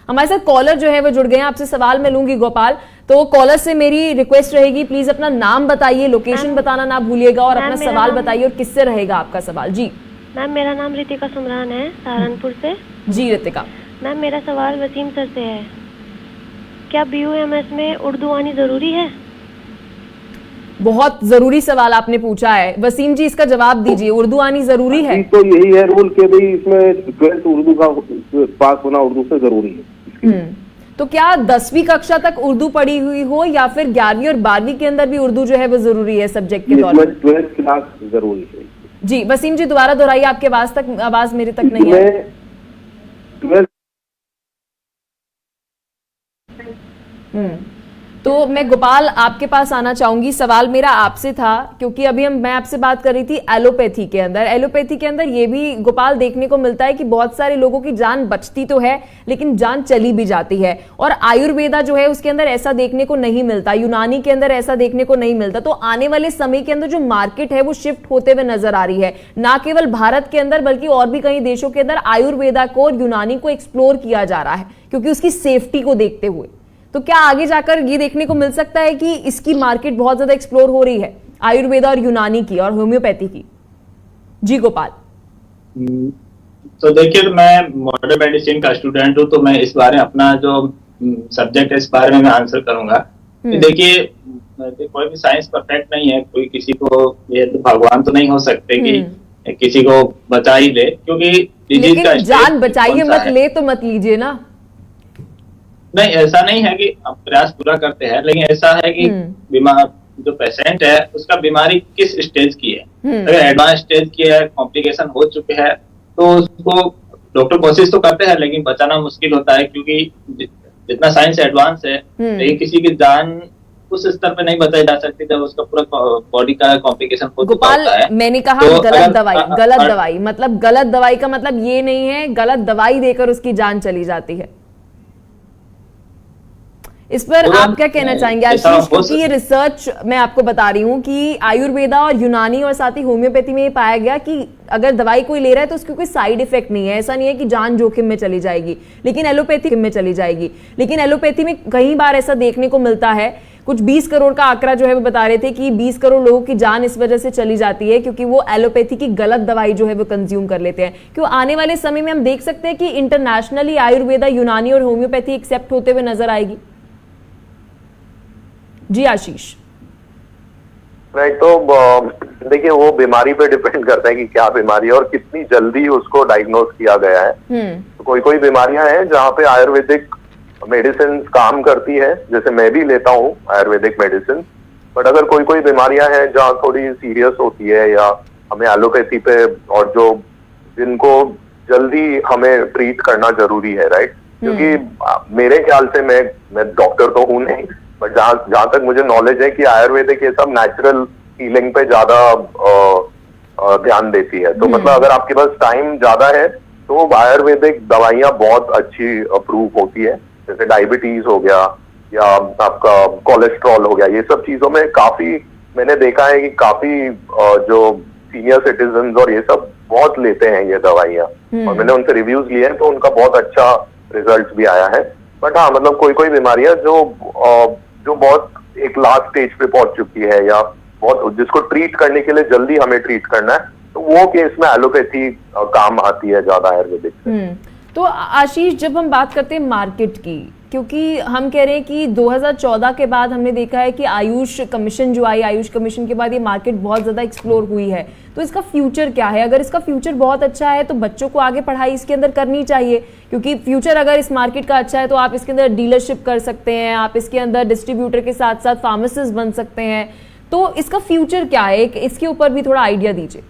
हमारे साथ कॉलर जो है वो जुड़ गए हैं, आपसे सवाल मैं लूंगी गोपाल। तो कॉलर से मेरी रिक्वेस्ट रहेगी, प्लीज अपना नाम बताइए, लोकेशन बताना ना भूलिएगा, और अपना सवाल बताइए और किससे रहेगा आपका सवाल। जी मैम, मेरा नाम रितिका सुमरान है, सहारनपुर से। जी रितिका। मैम, मेरा सवाल वसीम सर से है, क्या BUMS में उर्दू आनी जरूरी है? बहुत जरूरी सवाल आपने पूछा है वसीम जी, इसका जवाब दीजिए, उर्दू आनी जरूरी है? तो यही है रूल के भाई इसमें 12th उर्दू का पास होना उर्दू से जरूरी है। तो क्या 10वीं कक्षा तक उर्दू पढ़ी हुई हो या फिर 11वीं और 12वीं के अंदर भी उर्दू जो है वो जरूरी है सब्जेक्ट के तौर पर? 12th क्लास जरूरी है। जी वसीम जी दोबारा दोहराइए, आपके आवाज मेरे तक नहीं है। तो मैं गोपाल आपके पास आना चाहूंगी, सवाल मेरा आपसे था क्योंकि अभी मैं आपसे बात कर रही थी एलोपैथी के अंदर ये भी गोपाल देखने को मिलता है कि बहुत सारे लोगों की जान बचती तो है लेकिन जान चली भी जाती है, और आयुर्वेदा जो है उसके अंदर ऐसा देखने को नहीं मिलता, यूनानी के अंदर ऐसा देखने को नहीं मिलता। तो आने वाले समय के अंदर जो मार्केट है वो शिफ्ट होते हुए नजर आ रही है, ना केवल भारत के अंदर बल्कि और भी कई देशों के अंदर आयुर्वेदा को और यूनानी को एक्सप्लोर किया जा रहा है क्योंकि उसकी सेफ्टी को देखते हुए। तो क्या आगे जाकर ये देखने को मिल सकता है कि इसकी मार्केट बहुत ज्यादा एक्सप्लोर हो रही है, आयुर्वेदा और यूनानी की और होम्योपैथी की? जी गोपाल। तो देखिए, मैं मॉडर्न मेडिसिन का स्टूडेंट हूँ, तो मैं इस बारे में अपना जो सब्जेक्ट है इस बारे में मैं आंसर करूंगा। देखिए, कोई भी साइंस परफेक्ट नहीं है, कोई किसी को ये तो भगवान तो नहीं हो सकते कि किसी को बचा ही ले, क्योंकि डिजीज का जान बचाइए मत ले तो मत लीजिए ना। नहीं, ऐसा नहीं है कि हम प्रयास पूरा करते हैं, लेकिन ऐसा है कि बीमार जो पेशेंट है उसका बीमारी किस स्टेज की है। अगर एडवांस स्टेज की है, कॉम्प्लिकेशन हो चुके हैं, तो उसको डॉक्टर कोशिश तो करते हैं लेकिन बचाना मुश्किल होता है, क्योंकि जितना साइंस एडवांस है लेकिन किसी की जान उस स्तर पे नहीं बचाई जा सकती जब उसका पूरा बॉडी का कॉम्प्लिकेशन हो चुका होता है। मैंने कहा तो गलत दवाई मतलब गलत दवाई का मतलब ये नहीं है गलत दवाई देकर उसकी जान चली जाती है। इस पर आप क्या कहना चाहेंगे आशीष? क्योंकि ये रिसर्च मैं आपको बता रही हूँ कि आयुर्वेदा और यूनानी और साथ ही होम्योपैथी में ये पाया गया कि अगर दवाई कोई ले रहा है तो उसकी कोई साइड इफेक्ट नहीं है। ऐसा नहीं है कि जान जोखिम में चली जाएगी, लेकिन एलोपैथी में कई बार ऐसा देखने को मिलता है। कुछ 20 करोड़ का आंकड़ा जो है वो बता रहे थे कि 20 करोड़ लोगों की जान इस वजह से चली जाती है क्योंकि वो एलोपैथी की गलत दवाई जो है वो कंज्यूम कर लेते हैं। क्यों आने वाले समय में हम देख सकते हैं कि इंटरनेशनली आयुर्वेदा, यूनानी और होम्योपैथी एक्सेप्ट होते हुए नजर आएगी? जी आशीष। नहीं तो देखिए, वो बीमारी पे डिपेंड करता है कि क्या बीमारी है और कितनी जल्दी उसको डायग्नोज किया गया है। तो कोई बीमारियां हैं जहाँ पे आयुर्वेदिक मेडिसिन काम करती है, जैसे मैं भी लेता हूँ आयुर्वेदिक मेडिसिन। बट अगर कोई बीमारियां हैं जहाँ थोड़ी सीरियस होती है या हमें एलोपैथी पे, और जो जिनको जल्दी हमें ट्रीट करना जरूरी है, राइट? क्योंकि मेरे ख्याल से, मैं डॉक्टर तो हूँ नहीं, बट जहाँ तक मुझे नॉलेज है कि आयुर्वेदिक ये सब नेचुरल हीलिंग पे ज्यादा ध्यान देती है। तो मतलब अगर आपके पास टाइम ज्यादा है तो आयुर्वेदिक दवाइयाँ बहुत अच्छी अप्रूव होती है। जैसे डायबिटीज हो गया या आपका कोलेस्ट्रॉल हो गया, ये सब चीजों में काफी मैंने देखा है कि काफी जो सीनियर सिटीजन और ये सब बहुत लेते हैं ये दवाइयाँ, और मैंने उनसे रिव्यूज लिए हैं तो उनका बहुत अच्छा रिजल्ट भी आया है। बट हाँ, मतलब कोई बीमारियां जो बहुत एक लास्ट स्टेज पे पहुंच चुकी है या बहुत जिसको ट्रीट करने के लिए जल्दी हमें ट्रीट करना है, तो वो केस में एलोपैथी काम आती है ज्यादा आयुर्वेदिक से। तो आशीष, जब हम बात करते हैं मार्केट की, क्योंकि हम कह रहे हैं कि 2014 के बाद हमने देखा है कि आयुष कमीशन जो आई, आयुष कमीशन के बाद ये मार्केट बहुत ज़्यादा एक्सप्लोर हुई है। तो इसका फ्यूचर क्या है? अगर इसका फ्यूचर बहुत अच्छा है तो बच्चों को आगे पढ़ाई इसके अंदर करनी चाहिए, क्योंकि फ्यूचर अगर इस मार्केट का अच्छा है तो आप इसके अंदर डीलरशिप कर सकते हैं, आप इसके अंदर डिस्ट्रीब्यूटर के साथ साथ फार्मासिस्ट बन सकते हैं। तो इसका फ्यूचर क्या है, इसके ऊपर भी थोड़ा आइडिया दीजिए।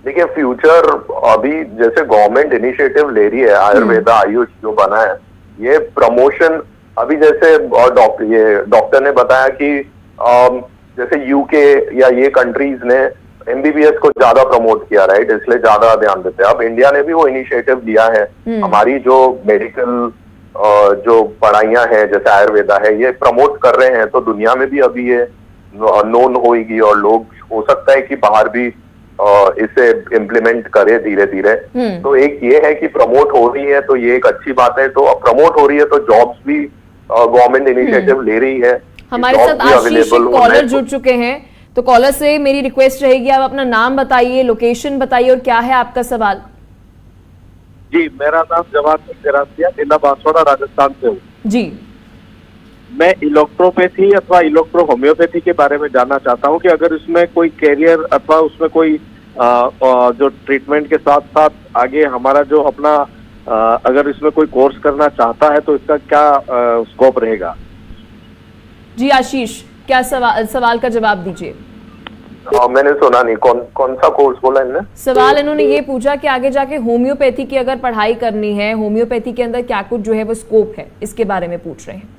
देखिए, फ्यूचर अभी जैसे गवर्नमेंट इनिशिएटिव ले रही है, आयुर्वेदा आयुष जो बना है, ये प्रमोशन अभी जैसे डॉक्टर ने बताया कि जैसे यूके या ये कंट्रीज ने एमबीबीएस को ज्यादा प्रमोट किया, राइट? इसलिए ज्यादा ध्यान देते हैं। अब इंडिया ने भी वो इनिशिएटिव लिया है। हमारी जो मेडिकल जो पढ़ाइयां हैं जैसे आयुर्वेदा है, ये प्रमोट कर रहे हैं, तो दुनिया में भी अभी ये नोन होगी और लोग, हो सकता है कि बाहर भी इसे इम्प्लीमेंट करे धीरे धीरे। तो एक ये है कि प्रमोट हो रही है, तो ये एक अच्छी बात है। तो अब प्रमोट हो रही है तो जॉब्स भी गवर्नमेंट इनिशिएटिव ले रही है। हमारे साथ आशीष कॉलर जुड़ चुके हैं, तो कॉलर से मेरी रिक्वेस्ट रहेगी, आप अपना नाम बताइए, लोकेशन बताइए और क्या है आपका सवाल। जी, मेरा नाम जवान सिंह, जिला बांसवाड़ा, राजस्थान से हूँ। जी, मैं इलेक्ट्रोपैथी अथवा इलेक्ट्रो होम्योपैथी के बारे में जानना चाहता हूँ कि अगर इसमें कोई कैरियर अथवा उसमें कोई जो ट्रीटमेंट के साथ साथ आगे हमारा जो अपना अगर इसमें कोई कोर्स करना चाहता है तो इसका क्या स्कोप रहेगा? जी आशीष, क्या सवाल का जवाब दीजिए। मैंने सुना नहीं, कौन सा कोर्स बोला इन्होंने? सवाल इन्होंने ये पूछा कि आगे जाके होम्योपैथी की अगर पढ़ाई करनी है, होम्योपैथी के अंदर क्या कुछ जो है वो स्कोप है, इसके बारे में पूछ रहे हैं।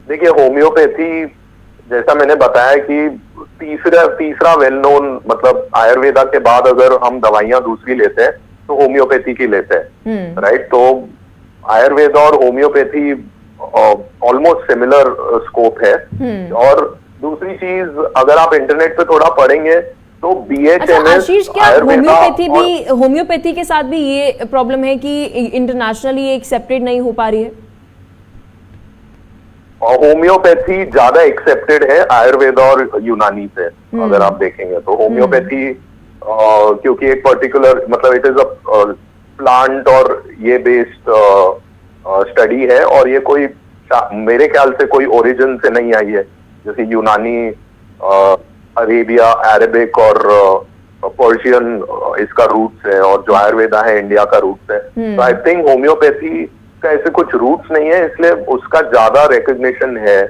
देखिए, होम्योपैथी जैसा मैंने बताया कि तीसरा वेल नोन, मतलब आयुर्वेदा के बाद अगर हम दवाइयां दूसरी लेते हैं तो होम्योपैथी की लेते हैं, राइट? तो आयुर्वेदा और होम्योपैथी ऑलमोस्ट सिमिलर स्कोप है। और दूसरी चीज, अगर आप इंटरनेट पे थोड़ा पढ़ेंगे तो BHMS, आशीष, क्या होम्योपैथी के साथ भी ये प्रॉब्लम है कि इंटरनेशनली ये एक्सेप्टेड नहीं हो पा रही है? होम्योपैथी ज्यादा एक्सेप्टेड है आयुर्वेदा और यूनानी से। अगर आप देखेंगे तो होम्योपैथी क्योंकि एक पर्टिकुलर, मतलब इट इज अ प्लांट और ये बेस्ड स्टडी है, और ये कोई मेरे ख्याल से कोई ओरिजिन से नहीं आई है, जैसे यूनानी, अरेबिया, अरेबिक और पर्शियन इसका रूट्स है, और जो आयुर्वेदा है इंडिया का रूट्स है। तो आई थिंक होम्योपैथी का ऐसे कुछ रूट्स नहीं है, इसलिए उसका ज्यादा रिकॉग्निशन है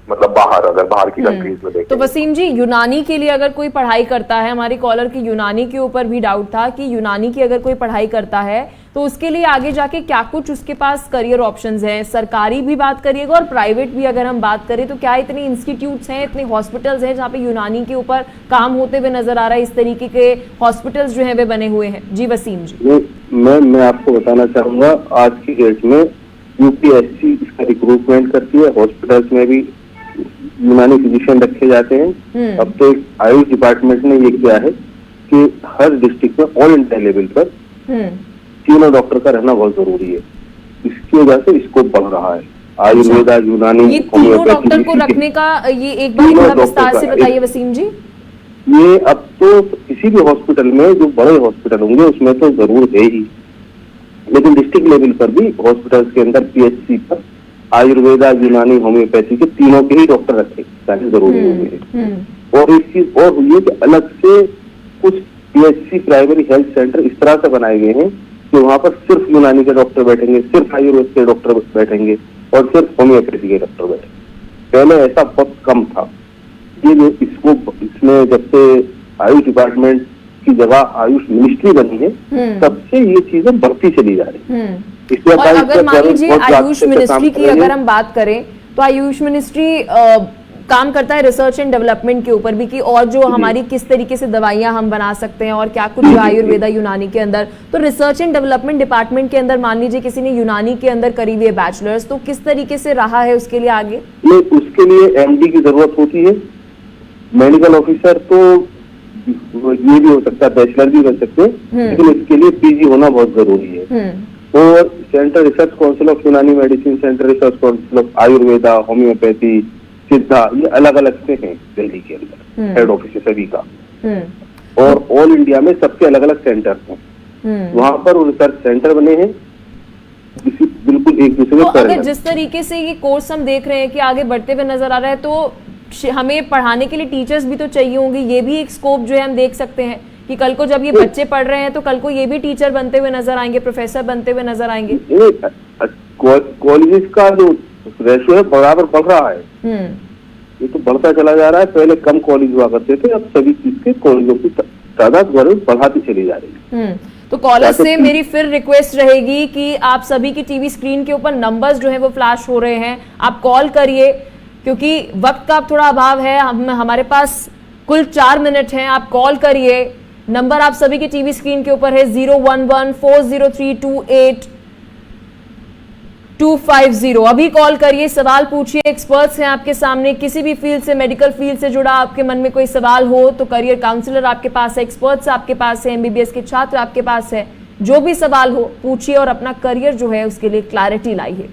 मतलब बाहर, अगर बाहर की कंट्रीज में देखें। तो वसीम जी, यूनानी के लिए अगर कोई पढ़ाई करता है, हमारी कॉलर की यूनानी के ऊपर भी डाउट था कि यूनानी की अगर कोई पढ़ाई करता है तो उसके लिए आगे जाके क्या कुछ उसके पास करियर ऑप्शंस हैं? सरकारी भी बात करिएगा और प्राइवेट भी अगर हम बात करें तो क्या इतने इंस्टीट्यूट्स हैं, इतने हॉस्पिटल्स हैं जहाँ पे यूनानी के ऊपर काम होते हुए नजर आ रहा है? इस तरीके के हॉस्पिटल्स जो है वे बने हुए हैं। जी वसीम जी। मैं आपको बताना चाहूंगा, आज की डेट में यूपीएससी इसका रिक्रूटमेंट करती है, हॉस्पिटल्स में भी यूनानी फिजिशियन रखे जाते हैं। अब तो एक आयुष डिपार्टमेंट ने ये किया है कि हर डिस्ट्रिक्ट में ऑल इंडिया लेवल पर 3 डॉक्टर का रहना बहुत जरूरी है। इसकी वजह से स्कोप बढ़ रहा है। आयुर्वेदा, यूनानी, ये 3 डॉक्टर को रखने का ये एक बार थोड़ा विस्तार से बताइए वसीम जी। ये अब तो किसी भी हॉस्पिटल में, जो बड़े हॉस्पिटल होंगे उसमें तो जरूर है ही, लेकिन डिस्ट्रिक्ट लेवल पर भी हॉस्पिटल्स के अंदर पीएचसी पर आयुर्वेदा, यूनानी, होम्योपैथी के तीनों के ही डॉक्टर रखे जाने जरूरी होंगे। और एक चीज और हुई है कि अलग से कुछ पीएचसी प्राइमरी हेल्थ सेंटर इस तरह से बनाए गए हैं कि वहां पर सिर्फ यूनानी के डॉक्टर बैठेंगे, सिर्फ आयुर्वेद के डॉक्टर बैठेंगे और सिर्फ होम्योपैथी के डॉक्टर बैठेंगे। पहले ऐसा बहुत कम था। ये जो इसमें जब से आयुष डिपार्टमेंट की जगह आयुष मिनिस्ट्री बनी है, तब से ये चीजें बढ़ती चली जा रही है। इसलिए और अगर मान लीजिए आयुष मिनिस्ट्री की अगर हम बात करें तो आयुष मिनिस्ट्री काम करता है रिसर्च एंड डेवलपमेंट के ऊपर भी, कि और जो हमारी किस तरीके से दवाइयां हम बना सकते हैं और क्या कुछ आयुर्वेदा यूनानी के अंदर। तो रिसर्च एंड डेवलपमेंट डिपार्टमेंट के अंदर मान लीजिए किसी ने यूनानी के अंदर करी हुई है बैचलर्स, तो किस तरीके से रहा है उसके लिए आगे? उसके लिए एमडी की जरूरत होती है। मेडिकल ऑफिसर तो ये भी हो सकता है, बैचलर भी कर सकते हैं, लेकिन इसके लिए पीजी होना बहुत जरूरी है। और सेंट्रल रिसर्च काउंसिल ऑफ यूनानी medicine, central research council of Ayurveda, homeopathy, सिद्धा, ये अलग अलग से हैं दिल्ली के अंदर, हेड ऑफिस सभी का। और ऑल इंडिया में सबके अलग अलग सेंटर हैं। वहां पर रिसर्च सेंटर बने हैं, बिल्कुल एक दूसरे तो अगर जिस तरीके से ये कोर्स हम देख रहे हैं कि आगे बढ़ते हुए नजर आ रहा है, तो हमें पढ़ाने के लिए टीचर्स भी तो चाहिए होंगे। ये भी एक स्कोप जो है हम देख सकते हैं कि कल को जब ये बच्चे पढ़ रहे हैं तो कल को ये भी टीचर बनते हुए नजर आएंगे, प्रोफेसर बनते हुए नजर आएंगे। कॉलेज का जो रेशियो है बराबर बढ़ रहा है। ये तो बढ़ता चला जा रहा है। पहले कम कॉलेज हुआ करते थे, अब सभी चीज के कॉलेजों की तादाद बढ़ाती चली जा रही है। तो कॉलर से मेरी फिर रिक्वेस्ट रहेगी कि आप सभी की टीवी स्क्रीन के ऊपर नंबर्स जो है वो फ्लैश हो रहे हैं, आप कॉल करिए, क्योंकि वक्त का थोड़ा अभाव है। हमारे पास कुल 4 मिनट हैं। आप कॉल करिए। नंबर आप सभी की टीवी स्क्रीन के ऊपर है 011-403-28-250। अभी कॉल करिए, सवाल पूछिए। एक्सपर्ट्स हैं आपके सामने, किसी भी फील्ड से, मेडिकल फील्ड से जुड़ा आपके मन में कोई सवाल हो तो करियर काउंसलर आपके पास है, एक्सपर्ट्स आपके पास है, एमबीबीएस के छात्र आपके पास है। जो भी सवाल हो पूछिए और अपना करियर जो है उसके लिए क्लैरिटी लाइए।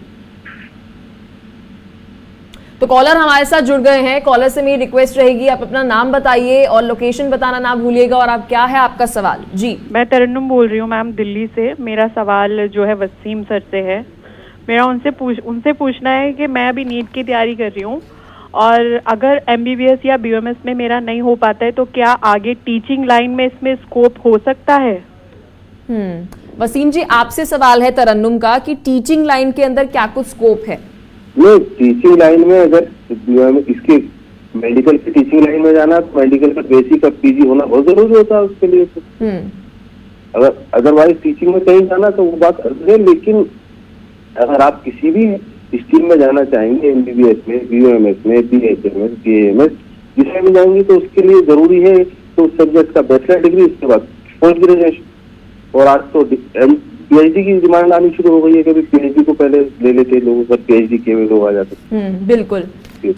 तो कॉलर हमारे साथ जुड़ गए हैं। कॉलर से मेरी रिक्वेस्ट रहेगी आप अपना नाम बताइए और लोकेशन बताना ना भूलिएगा, और आप क्या है आपका सवाल। जी, मैं तरन्नुम बोल रही हूँ मैम, दिल्ली से। मेरा सवाल जो है वसीम सर से है। मेरा उनसे पूछना है कि मैं अभी नीट की तैयारी कर रही हूँ, और अगर एमबीबीएस या बीएमएस में मेरा नहीं हो पाता है तो क्या आगे टीचिंग लाइन में इसमें स्कोप हो सकता है? वसीम जी, आपसे सवाल है तरन्नुम का कि टीचिंग लाइन के अंदर क्या कुछ स्कोप है? नहीं, टीचिंग लाइन में अगर इसके मेडिकल की टीचिंग लाइन में जाना तो मेडिकल का बेसिक और पीजी होना बहुत जरूरी होता है उसके लिए। तो अगर अदरवाइज टीचिंग में कहीं जाना तो वो बात अलग है, लेकिन अगर आप किसी भी स्ट्रीम में जाना चाहेंगे, एमबीबीएस में, बीएमएस में, बीएचएमएस, बीएएमएस, जिसमें भी जाएंगे तो उसके लिए जरूरी है तो सब्जेक्ट का बैचलर डिग्री, उसके बाद पोस्ट ग्रेजुएशन। और आज तो पीएचडी की डिमांड आनी शुरू हो गई है, कभी पीएचडी को पहले ले लेते लोग, पर पीएचडी के लोग आ जाते। बिल्कुल।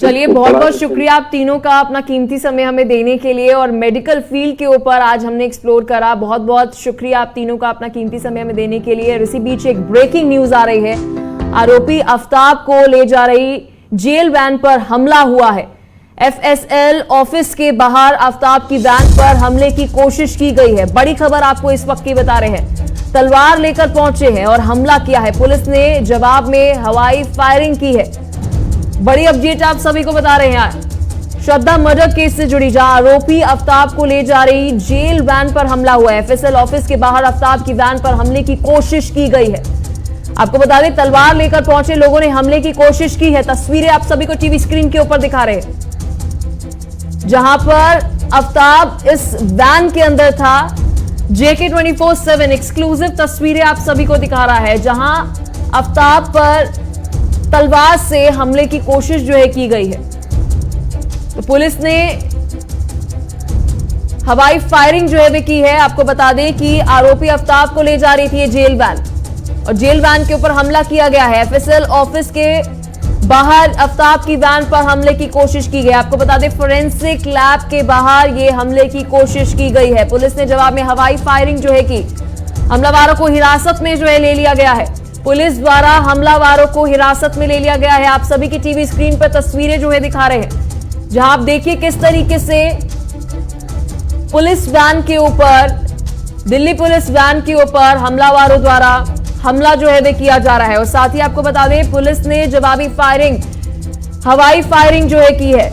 चलिए, बहुत बहुत शुक्रिया आप तीनों का अपना कीमती समय हमें देने के लिए, और मेडिकल फील्ड के ऊपर आज हमने एक्सप्लोर करा। बहुत बहुत शुक्रिया आप तीनों का अपना कीमती समय हमें देने के लिए। इसी बीच एक ब्रेकिंग न्यूज आ रही है। आरोपी आफ्ताब को ले जा रही जेल वैन पर हमला हुआ है। एफएसएल ऑफिस के बाहर आफ्ताब की वैन पर हमले की कोशिश की गई है। बड़ी खबर आपको इस वक्त की बता रहे हैं। तलवार लेकर पहुंचे हैं और हमला किया है। पुलिस ने जवाब में हवाई फायरिंग की है। बड़ी अपडेट आप सभी को बता रहे हैं। श्रद्धा मर्डर केस से जुड़ी जहां आरोपी आफ्ताब को ले जा रही जेल वैन पर हमला हुआ है। एफएसएल ऑफिस के बाहर आफ्ताब की वैन पर हमले की कोशिश की गई है। आपको बता दें, तलवार लेकर पहुंचे लोगों ने हमले की कोशिश की है। तस्वीरें आप सभी को टीवी स्क्रीन के ऊपर दिखा रहे हैं, जहां पर आफ्ताब इस वैन के अंदर था। JK 24/7 एक्सक्लूसिव तस्वीरें आप सभी को दिखा रहा है, जहां आफ्ताब पर तलवार से हमले की कोशिश जो है की गई है। तो पुलिस ने हवाई फायरिंग जो है वे की है। आपको बता दें कि आरोपी आफ्ताब को ले जा रही थी ये जेल वैन, और जेल वैन के ऊपर हमला किया गया है। एफएसएल ऑफिस के बाहर आफ्ताब की वैन पर हमले की कोशिश की गई। आपको बता दें फोरेंसिक लैब के बाहर ये हमले की कोशिश की गई है। पुलिस ने जवाब में हवाई फायरिंग जो है की। हमलावारों को हिरासत में जो है ले लिया गया है। पुलिस द्वारा हमलावारों को हिरासत में ले लिया गया है। आप सभी की टीवी स्क्रीन पर तस्वीरें जो है दिखा रहे हैं, जहां आप देखिए किस तरीके से पुलिस वैन के ऊपर, दिल्ली पुलिस वैन के ऊपर हमलावारों द्वारा हमला जो है वे किया जा रहा है। और साथ ही आपको बता दें पुलिस ने जवाबी फायरिंग, हवाई फायरिंग जो है की है,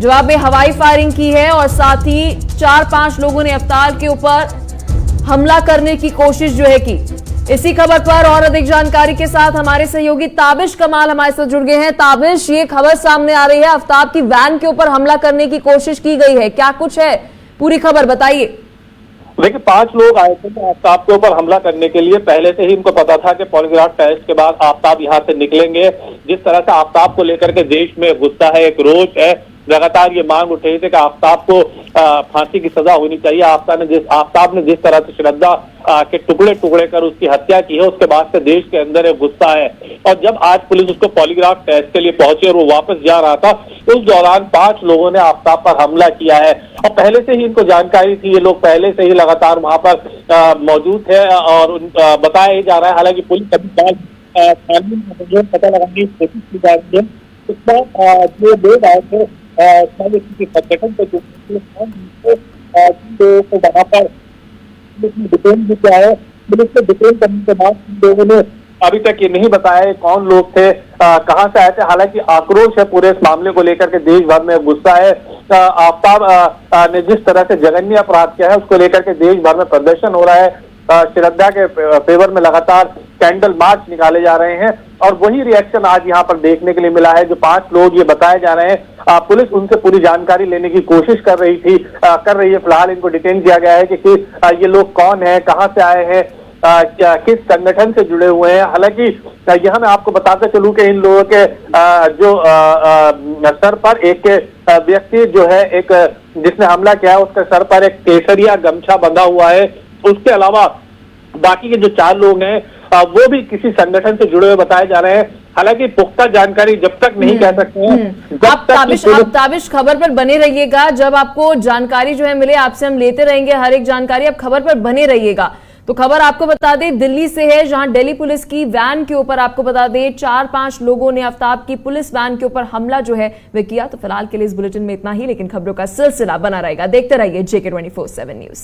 जवाब में हवाई फायरिंग की है। और साथ ही 4-5 लोगों ने आफ्ताब के ऊपर हमला करने की कोशिश जो है की। इसी खबर पर और अधिक जानकारी के साथ हमारे सहयोगी ताबिश कमाल हमारे साथ जुड़ गए हैं। ताबिश, ये खबर सामने आ रही है आफ्ताब की वैन के ऊपर हमला करने की कोशिश की गई है, क्या कुछ है पूरी खबर बताइए। देखिए 5 लोग आए थे आफ्ताब के ऊपर हमला करने के लिए। पहले से ही इनको पता था कि पॉलीग्राफ टेस्ट के बाद आफ्ताब यहाँ से निकलेंगे। जिस तरह से आफ्ताब को लेकर के देश में गुस्सा है, एक रोष है, लगातार ये मांग उठ रही थी कि आफ्ताब को फांसी की सजा होनी चाहिए। आफ्ताब ने जिस तरह से श्रद्धा के टुकड़े टुकड़े कर उसकी हत्या की है, उसके बाद से देश के अंदर एक गुस्सा है। और जब आज पुलिस उसको पॉलीग्राफ टेस्ट के लिए पहुंची और वो वापस जा रहा था, उस दौरान 5 लोगों ने आफ्ताब पर हमला किया है। और पहले से ही इनको जानकारी थी, ये लोग पहले से ही लगातार वहां पर मौजूद थे। और बताया ही जा रहा है, हालांकि पुलिस अभी पता लगाने की कोशिश की जा रही है। जो लोग आए थे संगठन से वहां पर पुलिस ने डिटेन भी किया है। पुलिस ने डिटेन करने के बाद लोगों ने अभी तक ये नहीं बताया कौन लोग थे, कहां से आए थे। हालांकि आक्रोश है पूरे इस मामले को लेकर के, देश भर में गुस्सा है। आफ्ताब ने जिस तरह से जघन्य अपराध किया है उसको लेकर के देश भर में प्रदर्शन हो रहा है। श्रद्धा के फेवर में लगातार कैंडल मार्च निकाले जा रहे हैं। और वही रिएक्शन आज यहाँ पर देखने के लिए मिला है। जो 5 लोग ये बताए जा रहे हैं, पुलिस उनसे पूरी जानकारी लेने की कोशिश कर रही है। फिलहाल इनको डिटेन किया गया है कि ये लोग कौन है, कहां से आए हैं, किस संगठन से जुड़े हुए हैं। हालांकि यहाँ मैं आपको बताते चलूं कि इन लोगों के जो सर पर एक व्यक्ति जो है, एक जिसने हमला किया है उसके सर पर एक केसरिया गमछा बंधा हुआ है। उसके अलावा बाकी के जो 4 लोग हैं वो भी किसी संगठन से जुड़े हुए बताए जा रहे हैं। हालांकि पुख्ता जानकारी जब तक नहीं कह सकते हैं। आप ताबिश खबर पर बने रहिएगा, जब आपको जानकारी जो है मिले आपसे हम लेते रहेंगे हर एक जानकारी। आप खबर पर बने रहिएगा। तो खबर आपको बता दें दिल्ली से है, जहां दिल्ली पुलिस की वैन के ऊपर आपको बता दें 4-5 लोगों ने आफ्ताब की पुलिस वैन के ऊपर हमला जो है वह किया। तो फिलहाल के लिए इस बुलेटिन में इतना ही, लेकिन खबरों का सिलसिला बना रहेगा। देखते रहिए JK24/7 न्यूज।